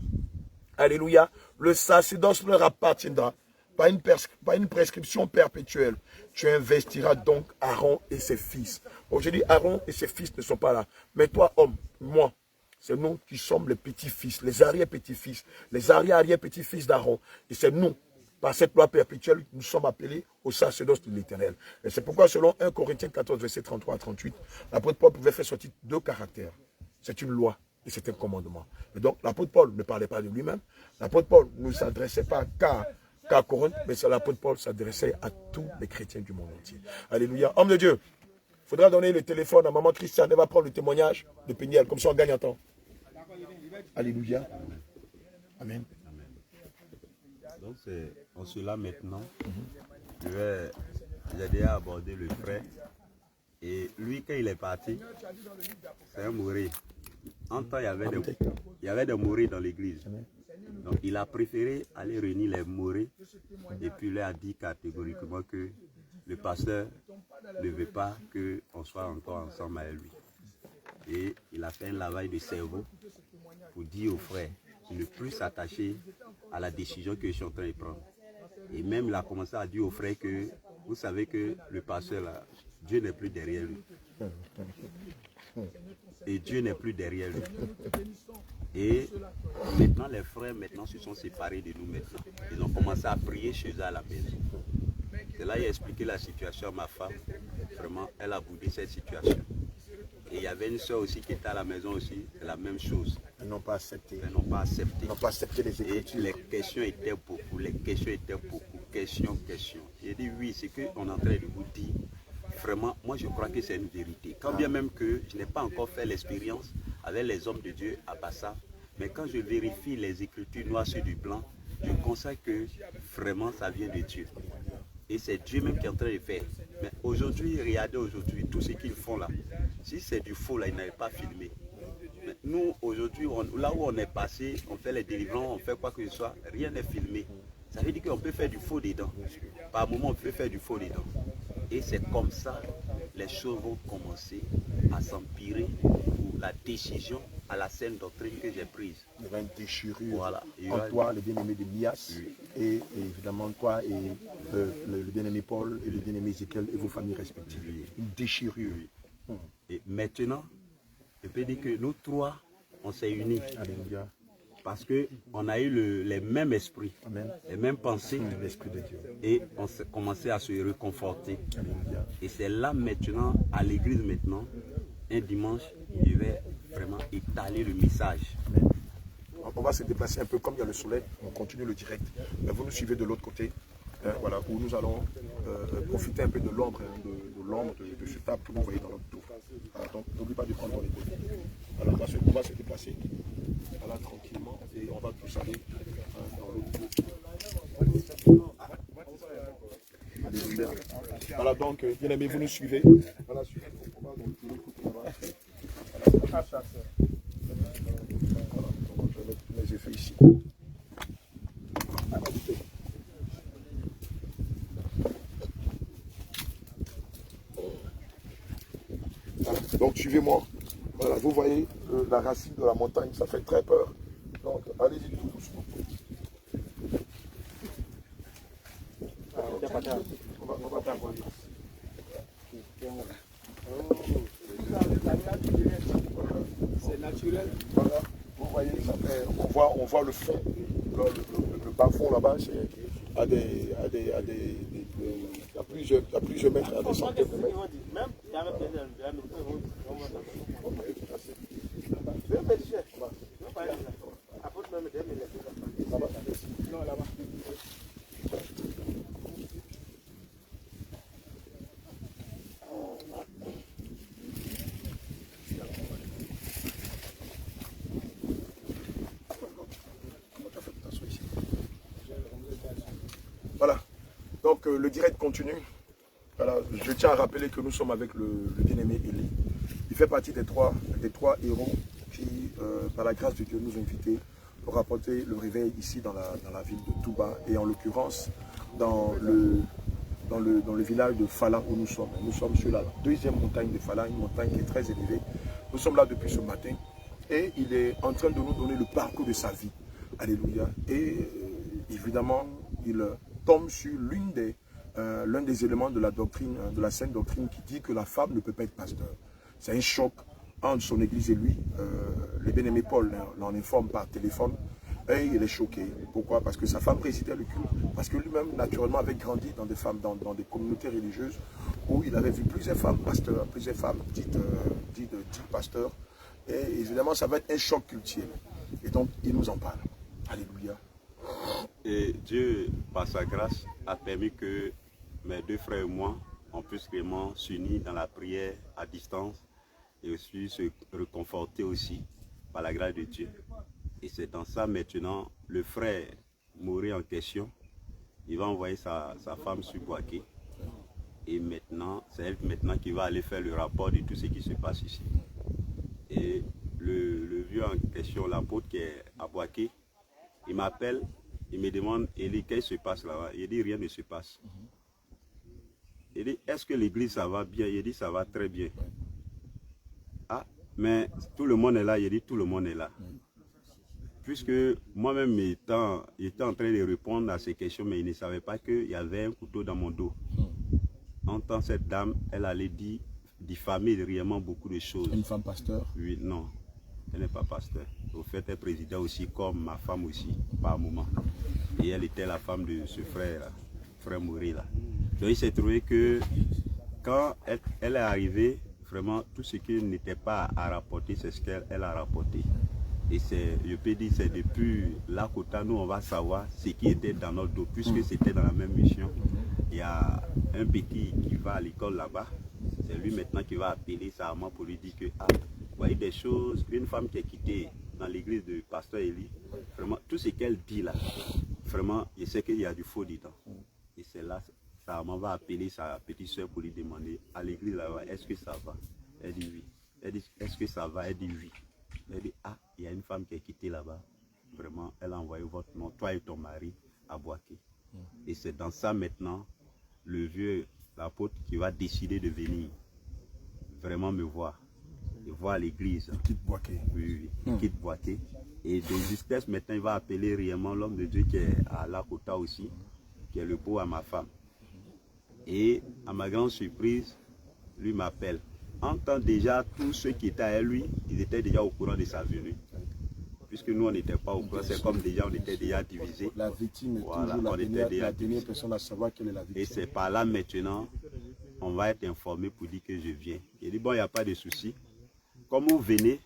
Alléluia. Le sacerdoce leur appartiendra par une prescription perpétuelle. Tu investiras donc Aaron et ses fils. Aujourd'hui, Aaron et ses fils ne sont pas là. Mais toi, homme, moi, c'est nous qui sommes les petits-fils, les arrière-petits-fils, les arrière-petits-fils d'Aaron. Et c'est nous, par cette loi perpétuelle, nous sommes appelés au sacerdoce de l'Éternel. Et c'est pourquoi, selon 1 Corinthiens 14, verset 33 à 38, l'apôtre Paul pouvait faire sortir 2 caractères. C'est une loi et c'est un commandement. Et donc, l'apôtre Paul ne parlait pas de lui-même. L'apôtre Paul ne s'adressait pas qu'à Corinthe, mais l'apôtre Paul s'adressait à tous les chrétiens du monde entier. Alléluia. Homme de Dieu, il faudra donner le téléphone à maman Christiane. Elle va prendre le témoignage de Péniel. Comme ça, on gagne un temps. Alléluia. Amen. Donc, c'est en cela maintenant, j'ai déjà abordé le frère. Et lui, quand il est parti, c'est un mouré. En temps, il y avait des mourés dans l'église. Donc, il a préféré aller réunir les mourés et puis il leur a dit catégoriquement que le pasteur ne veut pas qu'on soit encore ensemble avec lui. Et il a fait un lavage de cerveau pour dire aux frères de ne plus s'attacher à la décision que je suis en train de prendre. Et même il a commencé à dire aux frères que vous savez que le pasteur là, Dieu n'est plus derrière lui. Et Dieu n'est plus derrière lui. Et maintenant les frères se sont séparés de nous maintenant. Ils ont commencé à prier chez eux à la maison. C'est là qu'il a expliqué la situation à ma femme. Vraiment, elle a boudé cette situation. Et il y avait une soeur aussi qui était à la maison aussi, c'est la même chose. Ils n'ont pas accepté. Ils n'ont pas accepté. Ils n'ont pas accepté les Écritures. Et les questions étaient beaucoup, questions. J'ai dit oui, c'est qu'on est en train de vous dire. Vraiment, moi je crois que c'est une vérité. Quand bien même que je n'ai pas encore fait l'expérience avec les hommes de Dieu à Bassa, mais quand je vérifie les Écritures noires sur du blanc, je constate que vraiment ça vient de Dieu. Et c'est Dieu même qui est en train de faire. Mais aujourd'hui, regardez aujourd'hui, tout ce qu'ils font là, si c'est du faux là, ils n'avaient pas filmé. Mais nous, aujourd'hui, là où on est passé, on fait les délivrances, on fait quoi que ce soit, rien n'est filmé. Ça veut dire qu'on peut faire du faux dedans. Par moment, on peut faire du faux dedans. Et c'est comme ça, les choses vont commencer à s'empirer pour la décision à la saine doctrine que j'ai prise. Il y aura une déchirure voilà. entre toi, le bien-aimé de Mias, et évidemment toi et le bien-aimé Paul et le bien-aimé Ézéchiel et vos familles respectives. Une déchirure. Et maintenant, je peux dire que nous trois, on s'est unis. Alléluia. Parce qu'on a eu les mêmes esprits, Amen. les mêmes pensées, l'esprit de Dieu. Et on s'est commencé à se réconforter. Alléluia. Et c'est là maintenant, à l'église maintenant, un dimanche, je vais vraiment étaler le message. Amen. On va se déplacer un peu comme il y a le soleil, on continue le direct. Mais vous nous suivez de l'autre côté, voilà, où nous allons profiter un peu de l'ombre de ce table que vous voyez dans notre tour. Alors, donc n'oublie pas de prendre ton épaule. Alors on va se déplacer, voilà, tranquillement, et on va tous aller dans l'autre tour. Alléluia. Voilà, donc, bien aimés, vous nous suivez. Voilà, suivez le combat, donc de l'autre côté, on va. Voilà, donc, je vais mettre mes effets ici. Donc suivez-moi. Voilà, vous voyez la racine de la montagne, ça fait très peur. Donc allez-y tout doucement. On va t'envoyer. C'est naturel. Voilà, vous voyez, ça fait, on voit le fond, le bas fond là-bas, c'est à plusieurs mètres, à des centaines de mètres. Donc le direct continue. Voilà, je tiens à rappeler que nous sommes avec le bien-aimé Élie. Il fait partie des trois héros qui, par la grâce de Dieu, nous ont invités pour apporter le réveil ici dans la ville de Touba et en l'occurrence dans le village de Fala où nous sommes. Nous sommes sur la deuxième montagne de Fala, une montagne qui est très élevée. Nous sommes là depuis ce matin et il est en train de nous donner le parcours de sa vie. Alléluia. Et évidemment, il tombe sur l'un des éléments de la doctrine, de la sainte doctrine qui dit que la femme ne peut pas être pasteur. C'est un choc entre son église et lui. Le bien-aimé Paul l'en informe par téléphone et il est choqué. Pourquoi? Parce que sa femme présidait le culte. Parce que lui-même, naturellement, avait grandi dans des communautés religieuses où il avait vu plusieurs femmes pasteurs, plusieurs femmes dites pasteurs. Et évidemment, ça va être un choc culturel. Et donc, il nous en parle. Alléluia. Et Dieu, par sa grâce, a permis que mes deux frères et moi, on puisse vraiment s'unir dans la prière à distance et aussi se réconforter aussi par la grâce de Dieu. Et c'est dans ça maintenant, le frère Mouré en question, il va envoyer sa femme sur Boaké. Et maintenant, c'est elle maintenant qui va aller faire le rapport de tout ce qui se passe ici. Et le vieux en question, l'apôtre qui est à Boaké, il m'appelle, il me demande, Élie, qu'est-ce qui se passe là-bas? Il dit, rien ne se passe. Il dit, est-ce que l'église ça va bien? Il dit, ça va très bien. Ah, mais tout le monde est là. Il dit, tout le monde est là. Puisque moi-même, j'étais en train de répondre à ces questions, mais il ne savait pas qu'il y avait un couteau dans mon dos. En tant que cette dame, elle allait diffamer réellement beaucoup de choses. Une femme pasteur? Oui, non. Elle n'est pas pasteur. Au fait, elle présidait aussi comme ma femme aussi, par moment. Et elle était la femme de ce frère, frère Mouré là. Donc il s'est trouvé que quand elle est arrivée, vraiment tout ce qui n'était pas à rapporter, c'est ce qu'elle a rapporté. Et je peux dire, c'est depuis là qu'au nous on va savoir ce qui était dans notre dos, puisque c'était dans la même mission. Il y a un petit qui va à l'école là-bas. C'est lui maintenant qui va appeler sa maman pour lui dire que, ah, vous voyez des choses, une femme qui est quittée dans l'église de pasteur Élie, vraiment, tout ce qu'elle dit là, vraiment, je sais qu'il y a du faux dedans. Et c'est là, sa maman va appeler sa petite soeur pour lui demander, à l'église là-bas, est-ce que ça va? Elle dit oui. Elle dit, est-ce que ça va? Elle dit oui. Elle dit, ah, il y a une femme qui est quittée là-bas. Vraiment, elle a envoyé votre nom, toi et ton mari, à Boaké. Et c'est dans ça maintenant, le vieux, l'apôtre, qui va décider de venir vraiment me voir. Et voir l'église. Il quitte Boaké. Oui, il quitte Boaké. Et de justesse, maintenant, il va appeler réellement l'homme de Dieu qui est à Lakota aussi, qui est le beau à ma femme. Et à ma grande surprise, lui m'appelle. En temps déjà, tous ceux qui étaient à lui, ils étaient déjà au courant de sa venue. Puisque nous, on n'était pas au courant, c'est comme déjà, on était déjà divisés. La victime est voilà, toujours la dernière personne à savoir quelle est la victime. Et c'est par là maintenant, on va être informé pour dire que je viens. Il dit, bon, il n'y a pas de souci. Comme vous venez,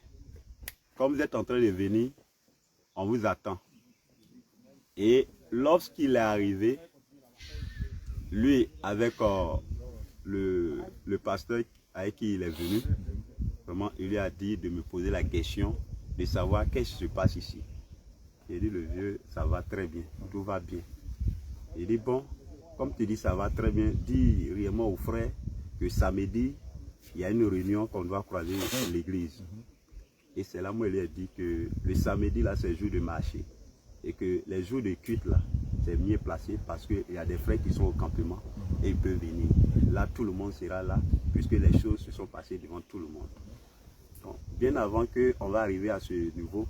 comme vous êtes en train de venir, on vous attend. Et lorsqu'il est arrivé, lui, avec le pasteur avec qui il est venu, vraiment, il lui a dit de me poser la question de savoir qu'est-ce qui se passe ici. Il dit, le vieux, ça va très bien, tout va bien. Il dit, bon, comme tu dis, ça va très bien, dis réellement aux frères que samedi, il y a une réunion qu'on doit croiser à l'église. Et c'est là moi il lui ai dit que le samedi, là, c'est le jour de marché. Et que les jours de culte, là, c'est mieux placé parce qu'il y a des frères qui sont au campement et ils peuvent venir. Là, tout le monde sera là, puisque les choses se sont passées devant tout le monde. Donc, bien avant qu'on va arriver à ce niveau,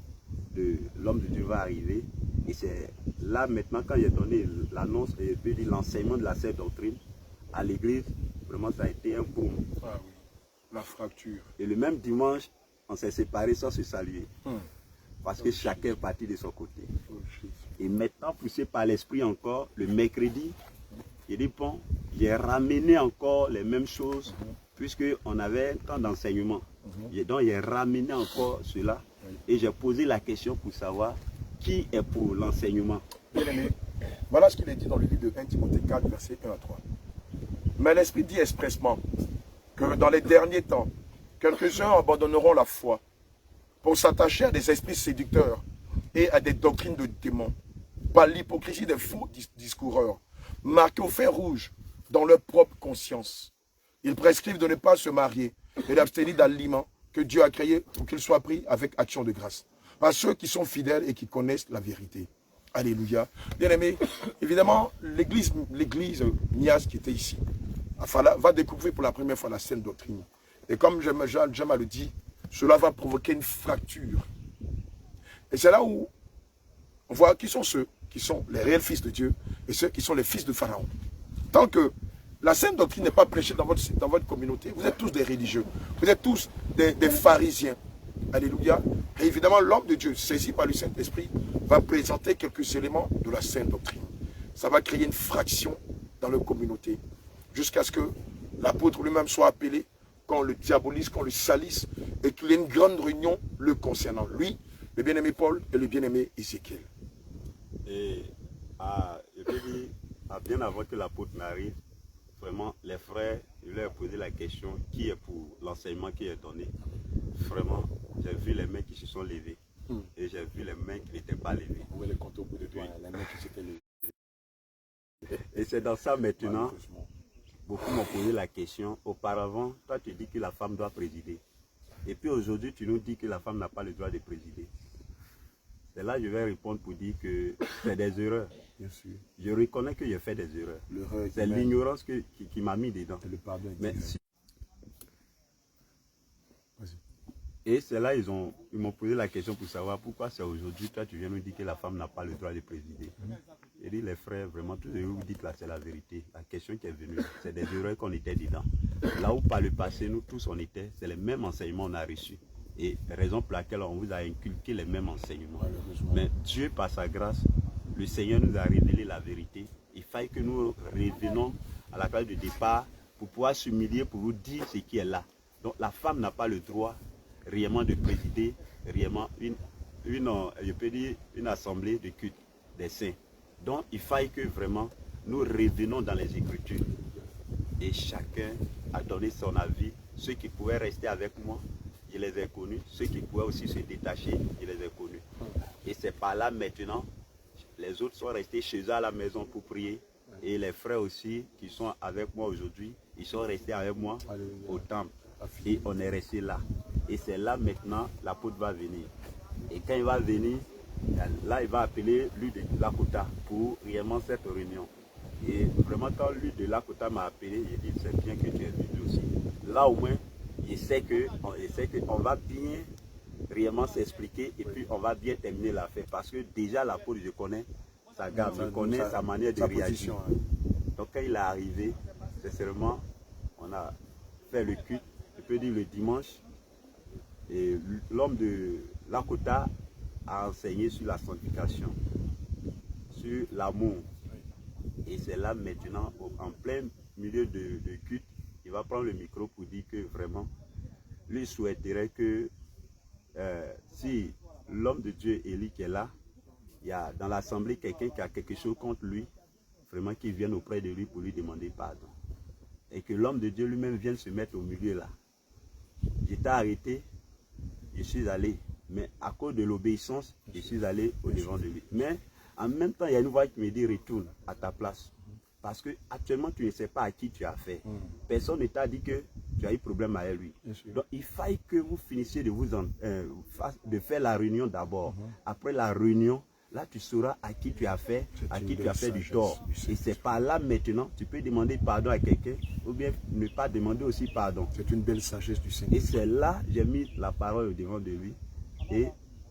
l'homme de Dieu va arriver. Et c'est là maintenant, quand il a donné l'annonce et l'enseignement de la sainte doctrine à l'église, vraiment ça a été un boom. Ah oui, la fracture. Et le même dimanche, on s'est séparés sans se saluer. Parce que chacun est parti de son côté. Et maintenant, poussé par l'esprit encore, le mercredi, il dit, bon, j'ai ramené encore les mêmes choses, puisqu'on avait un temps d'enseignement. Donc, j'ai ramené encore cela. Et j'ai posé la question pour savoir qui est pour l'enseignement. Bien aimé, voilà ce qu'il est dit dans le livre de 1 Timothée 4, versets 1 à 3. Mais l'Esprit dit expressement que dans les derniers temps, quelques-uns abandonneront la foi pour s'attacher à des esprits séducteurs et à des doctrines de démons, par l'hypocrisie des faux discoureurs, marqués au fer rouge dans leur propre conscience. Ils prescrivent de ne pas se marier et d'abstenir d'aliments que Dieu a créés pour qu'ils soient pris avec action de grâce. Par ceux qui sont fidèles et qui connaissent la vérité. Alléluia. Bien aimé, évidemment, l'église Nias qui était ici va découvrir pour la première fois la saine doctrine. Et comme Jamal le dit, cela va provoquer une fracture. Et c'est là où on voit qui sont ceux qui sont les réels fils de Dieu et ceux qui sont les fils de Pharaon. Tant que la saine doctrine n'est pas prêchée dans votre communauté, vous êtes tous des religieux, vous êtes tous des pharisiens. Alléluia. Et évidemment, l'homme de Dieu, saisi par le Saint-Esprit, va présenter quelques éléments de la saine doctrine. Ça va créer une fraction dans leur communauté, jusqu'à ce que l'apôtre lui-même soit appelé, qu'on le diabolise, qu'on le salisse, et qu'il y ait une grande réunion le concernant. Lui, le bien-aimé Paul et le bien-aimé Ézéchiel. Et je peux dire, bien avant que l'apôtre n'arrive, vraiment, les frères, je leur ai posé la question, qui est pour l'enseignement qui est donné? Vraiment, j'ai vu les mains qui se sont levées. Et j'ai vu les mains qui n'étaient pas levées. On va les compter au bout de toi, les mains qui s'étaient levées. Et c'est dans ça maintenant, beaucoup m'ont posé la question. Auparavant, toi tu dis que la femme doit présider. Et puis aujourd'hui, tu nous dis que la femme n'a pas le droit de présider. C'est là que je vais répondre pour dire que c'est des erreurs. Bien sûr. Je reconnais que j'ai fait des erreurs. C'est l'ignorance qui m'a mis dedans. Le pardon est Mais et c'est là ils m'ont posé la question pour savoir pourquoi c'est aujourd'hui, toi tu viens nous dire que la femme n'a pas le droit de présider. Et dit les frères, vraiment, tous les vous dites là, c'est la vérité. La question qui est venue, c'est des erreurs qu'on était dedans. Là où par le passé, nous tous on était, c'est les mêmes enseignements qu'on a reçus. Et raison pour laquelle on vous a inculqué les mêmes enseignements. Mais Dieu, par sa grâce, le Seigneur nous a révélé la vérité. Il fallait que nous revenons à la classe de départ pour pouvoir s'humilier, pour vous dire ce qui est là. Donc la femme n'a pas le droit réellement de présider réellement je peux dire une assemblée de culte des saints. Donc il faille que vraiment nous revenons dans les Écritures. Et chacun a donné son avis. Ceux qui pouvaient rester avec moi, je les ai connus. Ceux qui pouvaient aussi se détacher, je les ai connus. Et c'est par là maintenant, les autres sont restés chez eux à la maison pour prier. Et les frères aussi qui sont avec moi aujourd'hui, ils sont restés avec moi au temple. Et on est resté là. Et c'est là maintenant l'apôtre va venir. Et quand il va venir, là il va appeler lui de Lakota pour réellement cette réunion. Et vraiment quand lui de Lakota m'a appelé, j'ai dit c'est bien que tu es venu aussi. Là au moins, je sais qu'on va bien réellement s'expliquer et puis on va bien terminer l'affaire. Parce que déjà l'apôtre, je connais sa gamme, je connais sa manière de réagir. Donc quand il est arrivé, sincèrement, on a fait le culte, je peux dire le dimanche. Et l'homme de Lakota a enseigné sur la sanctification, sur l'amour. Et c'est là maintenant, en plein milieu de culte, il va prendre le micro pour dire que vraiment, lui souhaiterait que si l'homme de Dieu Élie qui est là, il y a dans l'assemblée quelqu'un qui a quelque chose contre lui, vraiment qu'il vienne auprès de lui pour lui demander pardon. Et que l'homme de Dieu lui-même vienne se mettre au milieu là. J'étais arrêté. Je suis allé, mais à cause de l'obéissance, je suis allé au devant de lui. Mais en même temps, il y a une voix qui me dit retourne à ta place. Parce que actuellement, tu ne sais pas à qui tu as fait. Personne ne t'a dit que tu as eu problème avec lui. Donc il faille que vous finissiez de faire la réunion d'abord. Après la réunion, là tu sauras à qui tu as fait, du tort. Et c'est par là maintenant, tu peux demander pardon à quelqu'un ou bien ne pas demander aussi pardon. C'est une belle sagesse du Seigneur. Et c'est là j'ai mis la parole au devant de lui et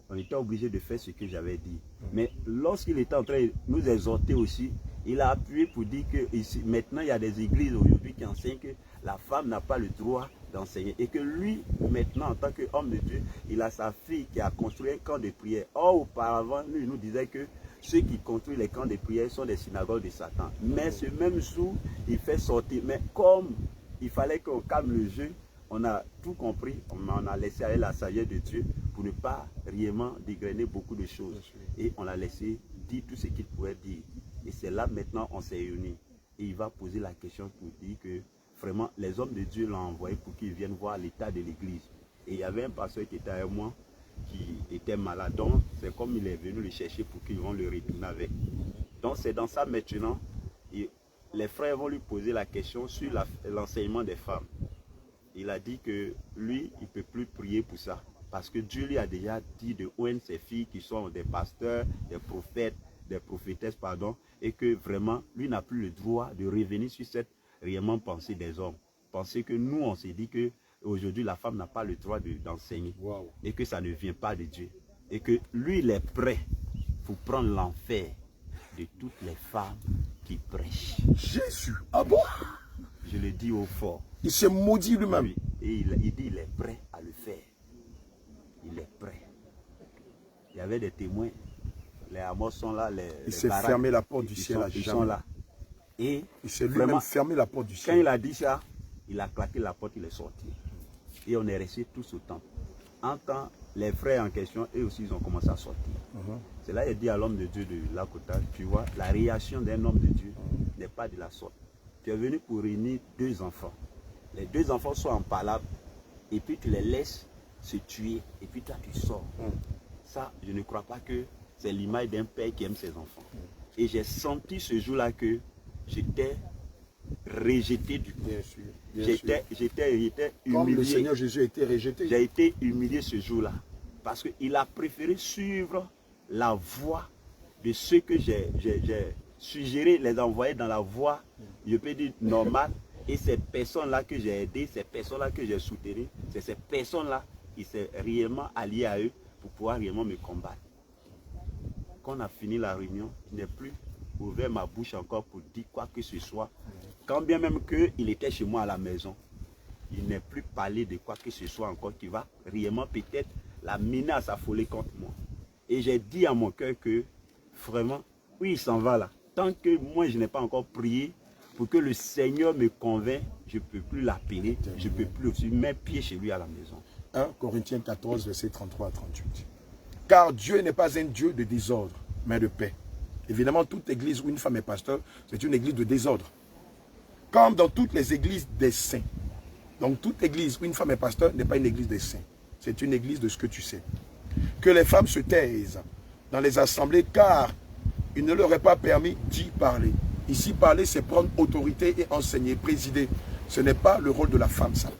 on était obligé de faire ce que j'avais dit. Mais lorsqu'il était en train de nous exhorter aussi, il a appuyé pour dire que ici, maintenant il y a des églises aujourd'hui qui enseignent que la femme n'a pas le droit d'enseigner. Et que lui, maintenant, en tant qu'homme de Dieu, il a sa fille qui a construit un camp de prière. Or, auparavant, lui, il nous disait que ceux qui construisent les camps de prière sont des synagogues de Satan. Mais ce même jour, il fait sortir. Mais comme il fallait qu'on calme le jeu, on a tout compris, on a laissé aller la sagesse de Dieu pour ne pas réellement dégrainer beaucoup de choses. Et on l'a laissé dire tout ce qu'il pouvait dire. Et c'est là maintenant on s'est réunis. Et il va poser la question pour dire que vraiment les hommes de Dieu l'ont envoyé pour qu'ils viennent voir l'état de l'église. Et il y avait un pasteur qui était avec moi qui était malade. Donc c'est comme il est venu le chercher pour qu'ils vont le retourner avec. Donc c'est dans ça maintenant. Et les frères vont lui poser la question sur l'enseignement des femmes. Il a dit que lui, il ne peut plus prier pour ça. Parce que Dieu lui a déjà dit de oindre ses filles qui sont des pasteurs, des prophètes, des prophétesses, pardon, et que vraiment, lui n'a plus le droit de revenir sur cette réellement pensée des hommes. Penser que nous, on s'est dit que aujourd'hui la femme n'a pas le droit d'enseigner. Wow. Et que ça ne vient pas de Dieu. Et que lui, il est prêt pour prendre l'enfer de toutes les femmes qui prêchent. Jésus, ah bon? Je le dis au fort. Il s'est maudit lui-même. Oui. Et il dit qu'il est prêt à le faire. Il est prêt. Il y avait des témoins. Les Amos sont là. Il s'est fermé la porte du ciel à jamais. Ils sont là. Et il s'est lui-même fermé la porte du ciel. Quand il a dit ça, il a claqué la porte, il est sorti. Et on est restés tous au temple. En temps, les frères en question, eux aussi, ils ont commencé à sortir. C'est là qu'il dit à l'homme de Dieu de Lakota, tu vois, la réaction d'un homme de Dieu n'est pas de la sorte. Tu es venu pour réunir 2 enfants. Les 2 enfants sont en palabre, et puis tu les laisses se tuer, et puis toi tu sors. Ça, je ne crois pas que c'est l'image d'un père qui aime ses enfants. Et j'ai senti ce jour-là que j'étais rejeté du coup. J'étais humilié. Comme le Seigneur Jésus a été rejeté. J'ai été humilié ce jour-là. Parce qu'il a préféré suivre la voie de ceux que j'ai suggéré, les envoyer dans la voie, je peux dire, normale. Et ces personnes-là que j'ai aidées, ces personnes-là que j'ai soutenues, c'est ces personnes-là qui s'est réellement alliées à eux pour pouvoir réellement me combattre. Quand on a fini la réunion, je n'ai plus ouvert ma bouche encore pour dire quoi que ce soit. Quand bien même qu'il était chez moi à la maison, il n'est plus parlé de quoi que ce soit encore qui va réellement peut-être la mener à s'affoler contre moi. Et j'ai dit à mon cœur que vraiment, oui, il s'en va là. Tant que moi, je n'ai pas encore prié pour que le Seigneur me convainc, je ne peux plus l'appeler, je ne peux plus aussi mettre pied chez lui à la maison. 1 Corinthiens 14, versets 33 à 38. Car Dieu n'est pas un Dieu de désordre, mais de paix. Évidemment, toute église où une femme est pasteur, c'est une église de désordre. Comme dans toutes les églises des saints. Donc toute église où une femme est pasteur n'est pas une église des saints. C'est une église de ce que tu sais. Que les femmes se taisent dans les assemblées, car il ne leur est pas permis d'y parler. Ici, parler, c'est prendre autorité et enseigner, présider. Ce n'est pas le rôle de la femme, ça.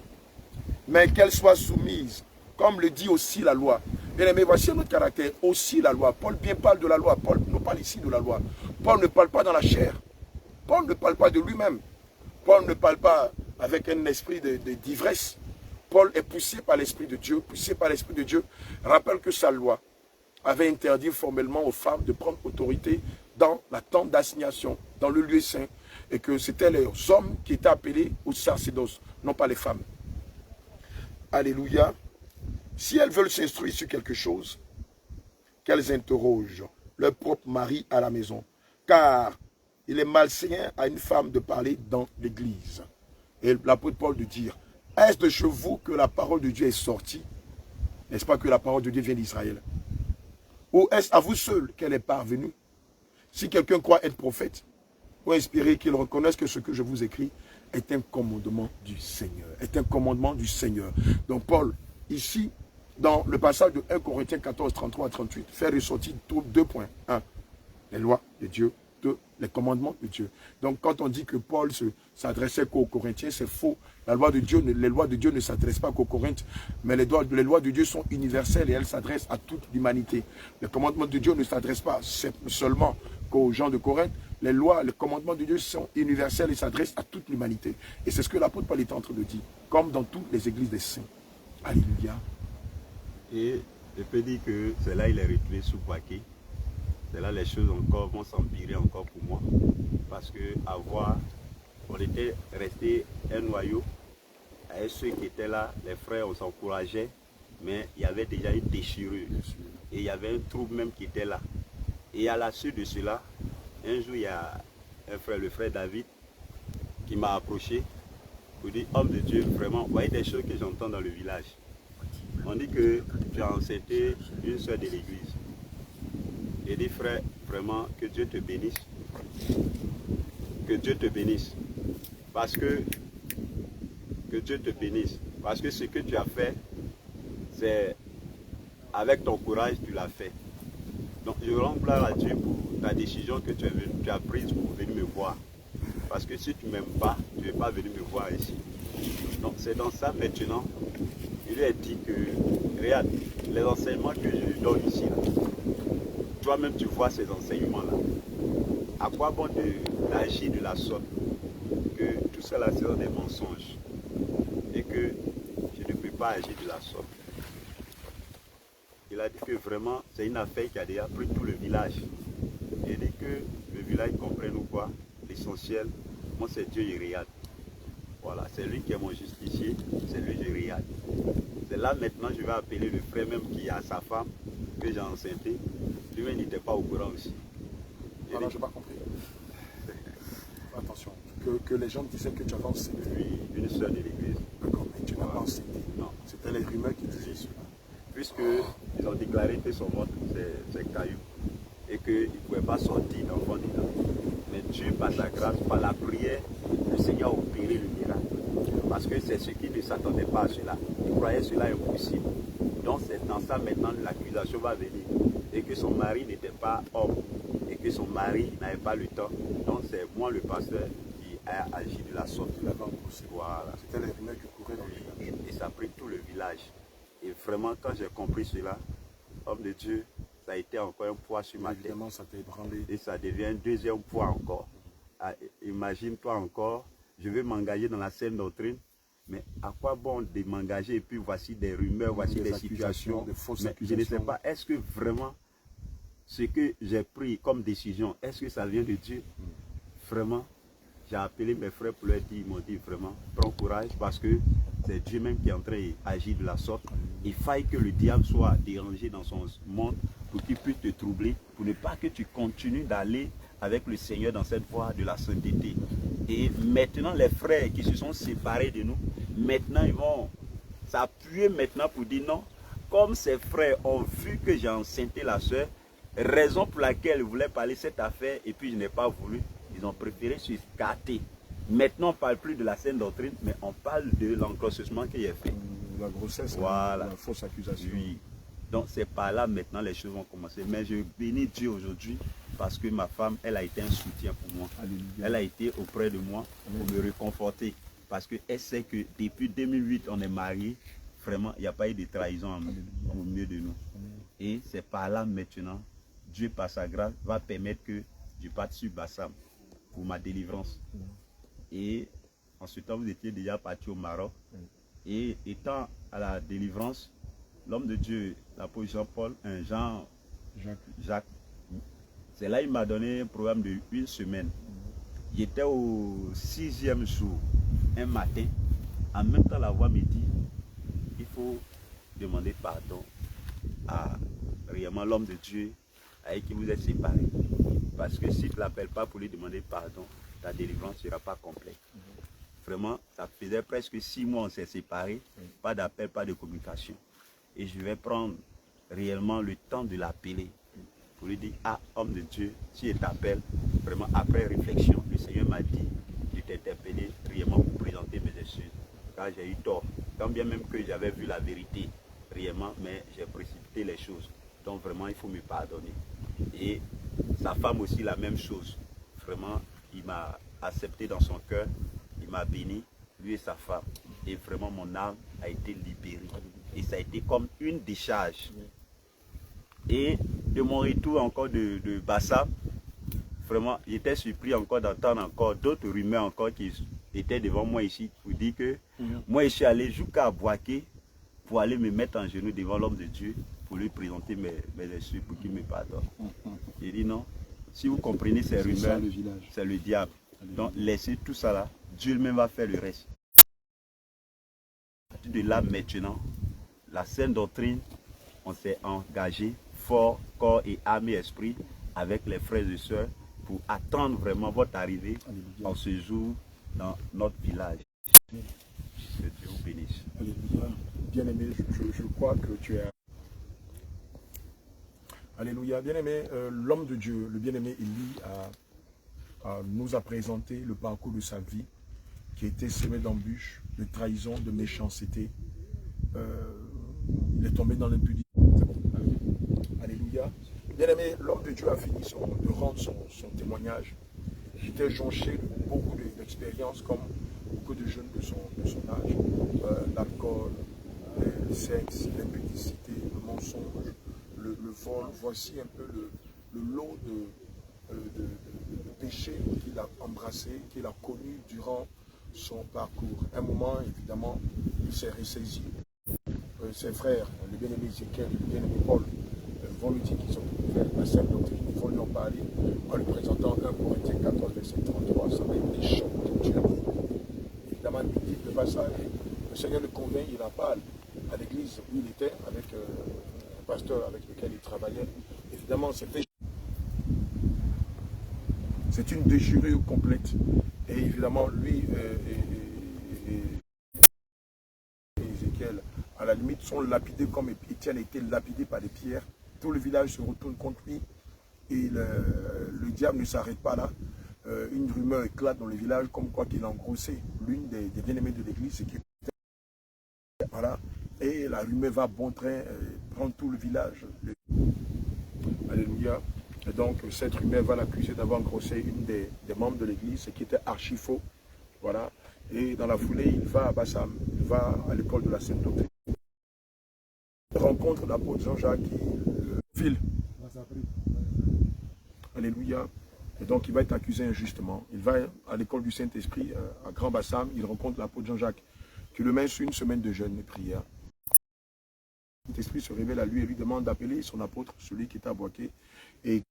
Mais qu'elle soit soumise, comme le dit aussi la loi. Bien aimé, voici notre caractère, aussi la loi. Paul bien parle de la loi. Paul nous parle ici de la loi. Paul ne parle pas dans la chair. Paul ne parle pas de lui-même. Paul ne parle pas avec un esprit d'ivresse. Paul est poussé par l'Esprit de Dieu. Poussé par l'Esprit de Dieu. Rappelle que sa loi avait interdit formellement aux femmes de prendre autorité dans la tente d'assignation, dans le lieu saint. Et que c'était les hommes qui étaient appelés au sacerdoce, non pas les femmes. Alléluia. Si elles veulent s'instruire sur quelque chose, qu'elles interrogent leur propre mari à la maison. Car il est malsain à une femme de parler dans l'église. Et l'apôtre Paul de dire, est-ce de chez vous que la parole de Dieu est sortie? N'est-ce pas que la parole de Dieu vient d'Israël? Ou est-ce à vous seul qu'elle est parvenue? Si quelqu'un croit être prophète, ou inspiré, qu'il reconnaisse que ce que je vous écris est un commandement du Seigneur. Est un commandement du Seigneur. Donc Paul, ici, dans le passage de 1 Corinthiens 14, 33 à 38, fait ressortir 2 points. 1. Les lois de Dieu. 2. Les commandements de Dieu. Donc quand on dit que Paul s'adressait qu'aux Corinthiens, c'est faux. Les lois de Dieu ne s'adressent pas qu'aux Corinthiens, mais les lois de Dieu sont universelles et elles s'adressent à toute l'humanité. Les commandements de Dieu ne s'adressent pas seulement qu'aux gens de Corinthe. Les commandements de Dieu sont universels et s'adressent à toute l'humanité. Et c'est ce que l'apôtre Paul est en train de dire, comme dans toutes les églises des saints. Alléluia. Et je peux dire que c'est là il est reculé sous Baké. C'est là les choses encore vont s'empirer encore pour moi. Parce que on était resté un noyau. Avec ceux qui étaient là, les frères, on s'encourageait. Mais il y avait déjà une déchirure. Et il y avait un trouble même qui était là. Et à la suite de cela, un jour, il y a un frère, le frère David, qui m'a approché pour dire, homme de Dieu, vraiment, vous voyez des choses que j'entends dans le village. On dit que tu as enceinté une soeur de l'église. Et dit, frère, vraiment, que Dieu te bénisse. Que Dieu te bénisse. Parce que Dieu te bénisse. Parce que ce que tu as fait, c'est avec ton courage, tu l'as fait. Donc je rends gloire à Dieu pour ta décision que tu as prise pour venir me voir. Parce que si tu ne m'aimes pas, tu n'es pas venu me voir ici. Donc c'est dans ça maintenant, il lui a dit que, regarde, les enseignements que je lui donne ici, toi-même tu vois ces enseignements-là. À quoi bon d'agir de la sorte? Que tout cela c'est des mensonges. Et que je ne peux pas agir de la sorte. Il a dit que vraiment, c'est une affaire qui a déjà pris tout le village. Il a dit que le village comprenne ou quoi, l'essentiel, moi c'est Dieu, je regarde. Voilà, c'est lui qui est mon justicier, c'est lui que je regarde. C'est là maintenant, je vais appeler le frère même qui a sa femme, que j'ai enceinté. Lui-même n'était pas au courant aussi. Voilà, je n'ai pas compris. Attention, que les gens disaient que tu avais enceinté. Oui, une sœur de l'église. D'accord, mais tu n'as pas enceinté. Non. C'était les rumeurs qui disaient cela. Puisqu'ils ont déclaré que son ventre c'est caillou et qu'il ne pouvait pas sortir d'enfant dedans. Mais Dieu, par sa grâce, par la prière, le Seigneur a opéré le miracle. Parce que c'est ceux qui ne s'attendaient pas à cela. Ils croyaient cela impossible. Donc c'est dans ça maintenant l'accusation va venir. Et que son mari n'était pas homme. Et que son mari n'avait pas le temps. Donc c'est moi le pasteur qui a agi de la sorte. Voilà. C'était les rumeurs qui couraient dans le village. Et ça a pris tout le village. Et vraiment, quand j'ai compris cela, homme de Dieu, ça a été encore un poids sur ma tête. Évidemment, ça t'a ébranlé. Et ça devient un deuxième poids encore. Ah, imagine-toi encore, je vais m'engager dans la saine doctrine, mais à quoi bon de m'engager et puis voici des rumeurs, voici des situations, des fausses mais accusations. je ne sais pas, est-ce que vraiment ce que j'ai pris comme décision, est-ce que ça vient de Dieu? Vraiment, j'ai appelé mes frères pour leur dire, ils m'ont dit vraiment, prends courage parce que c'est Dieu même qui est en train d'agir de la sorte. Il faille que le diable soit dérangé dans son monde pour qu'il puisse te troubler, pour ne pas que tu continues d'aller avec le Seigneur dans cette voie de la sainteté. Et maintenant, les frères qui se sont séparés de nous, maintenant ils vont s'appuyer maintenant pour dire non, comme ces frères ont vu que j'ai enceinté la soeur, raison pour laquelle ils voulaient parler cette affaire et puis je n'ai pas voulu, ils ont préféré se scatter. Maintenant, on ne parle plus de la saine doctrine, mais on parle de l'encrochissement qu'il a fait. La grossesse, voilà. La fausse accusation. Oui. Donc, c'est par là maintenant les choses vont commencer. Mais je bénis Dieu aujourd'hui parce que ma femme, elle a été un soutien pour moi. Alléluia. Elle a été auprès de moi pour me réconforter. Parce qu'elle sait que depuis 2008, on est mariés. Vraiment, il n'y a pas eu de trahison au milieu de nous. Et c'est par là maintenant, Dieu, par sa grâce, va permettre que je parte sur Bassam pour ma délivrance. Et en ce temps, vous étiez déjà parti au Maroc. Et étant à la délivrance, l'homme de Dieu, l'apôtre Jean-Paul, Jacques, c'est là qu'il m'a donné un programme de 1 semaine. J'étais au 6e jour, un matin. En même temps, la voix me dit, il faut demander pardon à réellement l'homme de Dieu avec qui vous êtes séparés. Parce que si tu ne l'appelles pas pour lui demander pardon, ta délivrance ne sera pas complète. Vraiment, ça faisait presque 6 mois on s'est séparés, pas d'appel, pas de communication. Et je vais prendre réellement le temps de l'appeler pour lui dire, ah, homme de Dieu, si je t'appelle, vraiment après réflexion, le Seigneur m'a dit de t'interpeller réellement pour présenter mes excuses. Car j'ai eu tort, quand bien même que j'avais vu la vérité réellement, mais j'ai précipité les choses. Donc vraiment, il faut me pardonner. Et sa femme aussi, la même chose. Vraiment, il m'a accepté dans son cœur, il m'a béni, lui et sa femme. Et vraiment, mon âme a été libérée. Et ça a été comme une décharge. Et de mon retour encore de Bassam, vraiment, j'étais surpris encore d'entendre encore d'autres rumeurs encore qui étaient devant moi ici. Pour dire que moi, je suis allé jusqu'à Boaké pour aller me mettre en genoux devant l'homme de Dieu pour lui présenter mes excuses pour qu'il me pardonne. J'ai dit non, si vous comprenez ces rumeurs, c'est le diable. Donc laissez tout ça là, Dieu lui-même va faire le reste. De là maintenant, la saine doctrine, on s'est engagé fort, corps et âme et esprit avec les frères et sœurs pour attendre vraiment votre arrivée en ce jour dans notre village. Que Dieu vous bénisse. Alléluia. Bien-aimé, je crois que tu es... Alléluia. Bien-aimé, l'homme de Dieu, le bien-aimé Élie nous a présenté le parcours de sa vie qui était semé d'embûches, de trahison, de méchanceté. Il est tombé dans l'impudicité. C'est bon. Alléluia. Bien-aimé, l'homme de Dieu a fini de rendre son témoignage. J'étais jonché de beaucoup d'expériences comme beaucoup de jeunes de son âge. L'alcool, le sexe, l'impudicité, le mensonge, le vol. Voici un peu le lot de péchés qu'il a embrassé, qu'il a connu durant son parcours. Un moment, évidemment, il s'est ressaisi. Ses frères, le bien-aimé Ézéchiel et le bien-aimé Paul, vont lui dire qu'ils ont découvert la sainte doctrine. Ils vont lui en parler en lui présentant 1 Corinthiens 14, verset 33. Ça va être des choses que Dieu a dit. Évidemment, il dit le passage. Le Seigneur le convainc, il en parle à l'église où il était, avec un pasteur avec lequel il travaillait. Évidemment, c'est une déchirure complète. Et évidemment, lui et Ézéchiel, à la limite, sont lapidés comme Étienne a été lapidé par des pierres. Tout le village se retourne contre lui. Et le diable ne s'arrête pas là. Une rumeur éclate dans le village, comme quoi qu'il a engrossé l'une des bien-aimés de l'église. Voilà. Et la rumeur va bon train, prendre tout le village. Alléluia. Et donc, cette rumeur va l'accuser d'avoir engrossé une des membres de l'église, ce qui était archi faux. Voilà. Et dans la foulée, il va à Bassam, il va à l'école de la Sainte Doctrine. Il rencontre l'apôtre Jean-Jacques qui file. Alléluia. Et donc, il va être accusé injustement. Il va à l'école du Saint-Esprit, à Grand Bassam, il rencontre l'apôtre Jean-Jacques, qui le met sur une semaine de jeûne et prière. Le Saint-Esprit se révèle à lui et lui demande d'appeler son apôtre, celui qui est à Boaké. Et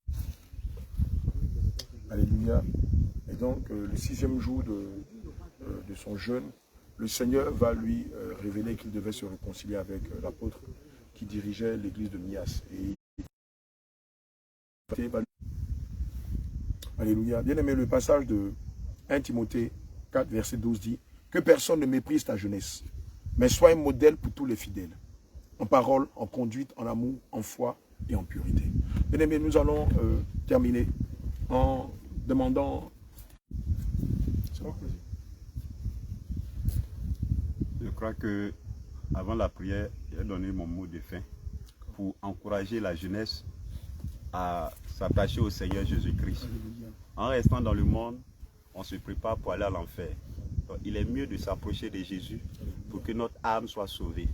alléluia. Et donc, le 6e jour de son jeûne, le Seigneur va lui révéler qu'il devait se réconcilier avec l'apôtre qui dirigeait l'église de Mias. Et alléluia. Bien aimé, le passage de 1 Timothée 4, verset 12 dit « Que personne ne méprise ta jeunesse, mais sois un modèle pour tous les fidèles, en parole, en conduite, en amour, en foi et en purité. » Bien aimé, nous allons terminer en demandant... Je crois que avant la prière, j'ai donné mon mot de fin pour encourager la jeunesse à s'attacher au Seigneur Jésus-Christ. En restant dans le monde, on se prépare pour aller à l'enfer. Il est mieux de s'approcher de Jésus pour que notre âme soit sauvée.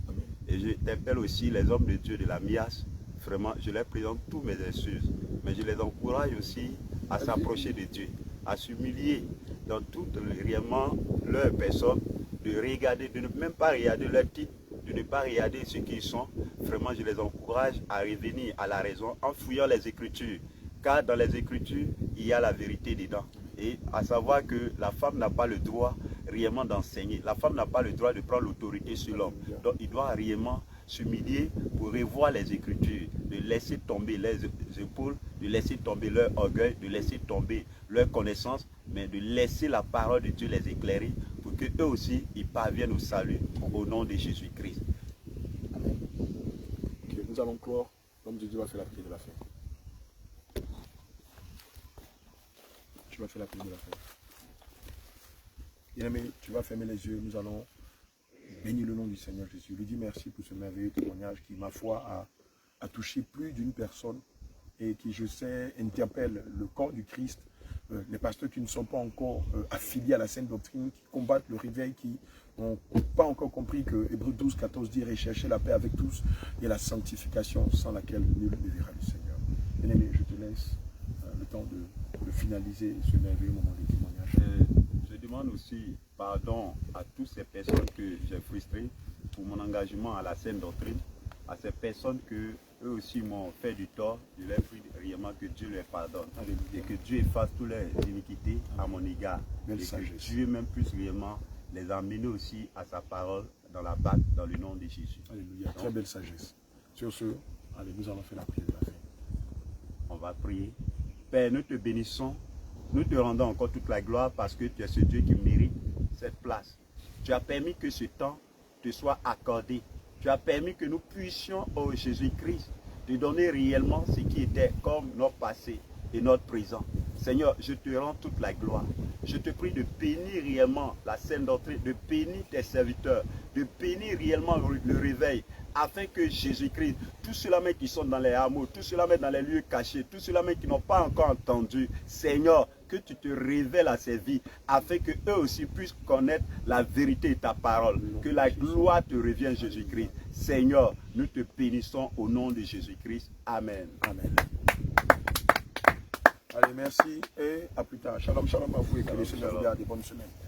Et je t'appelle aussi les hommes de Dieu de la Mias. Vraiment, je leur présente tous mes excuses. Mais je les encourage aussi à s'approcher de Dieu, à s'humilier dans toute réellement leur personne, de regarder, de ne même pas regarder leur titre, de ne pas regarder ce qu'ils sont. Vraiment, je les encourage à revenir à la raison en fouillant les Écritures. Car dans les Écritures, il y a la vérité dedans. Et à savoir que la femme n'a pas le droit réellement d'enseigner. La femme n'a pas le droit de prendre l'autorité sur l'homme. Donc il doit réellement s'humilier pour revoir les Écritures, de laisser tomber les épaules, de laisser tomber leur orgueil, de laisser tomber leur connaissance, mais de laisser la parole de Dieu les éclairer pour qu'eux aussi, ils parviennent au salut au nom de Jésus-Christ. Okay, nous allons clore. L'homme de Dieu va faire la prière de la fin. Tu vas faire la prière de la fin. Bien-aimé, tu vas fermer les yeux. Nous allons bénir le nom du Seigneur Jésus. Lui dis merci pour ce merveilleux témoignage qui, ma foi, a touché plus d'une personne et qui, je sais, interpelle le corps du Christ. Les pasteurs qui ne sont pas encore affiliés à la Sainte Doctrine, qui combattent le réveil, qui n'ont pas encore compris que Hébreux 12, 14 dit rechercher la paix avec tous et la sanctification sans laquelle nul ne verra le Seigneur. Bien-aimé, je te laisse le temps de finaliser ce merveilleux moment de témoignage. Je demande aussi pardon à toutes ces personnes que j'ai frustrées pour mon engagement à la Sainte Doctrine, à ces personnes que eux aussi m'ont fait du tort. Je leur prie réellement que Dieu leur pardonne. Alléluia. Et que Dieu efface toutes les iniquités à mon égard. Belle et sagesse. Que Dieu même puisse réellement les amener aussi à sa parole dans la batte, dans le nom de Jésus. Alléluia. Très belle sagesse. Sur ce, allez, nous allons faire la prière de la fin. On va prier. Père, nous te bénissons. Nous te rendons encore toute la gloire parce que tu es ce Dieu qui mérite cette place. Tu as permis que ce temps te soit accordé. Tu as permis que nous puissions, ô Jésus-Christ, te donner réellement ce qui était comme notre passé et notre présent. Seigneur, je te rends toute la gloire. Je te prie de bénir réellement la Sainte Doctrine, de bénir tes serviteurs, de bénir réellement le réveil, afin que Jésus-Christ, tous ceux-là même qui sont dans les hameaux, tous ceux-là même dans les lieux cachés, tous ceux-là même qui n'ont pas encore entendu, Seigneur, que tu te révèles à ces vies, afin qu'eux aussi puissent connaître la vérité de ta parole. Que la gloire te revienne, Jésus-Christ. Seigneur, nous te bénissons au nom de Jésus-Christ. Amen. Amen. Allez, merci et à plus tard. Shalom, shalom à vous et que le Seigneur vous garde. Bonne semaine.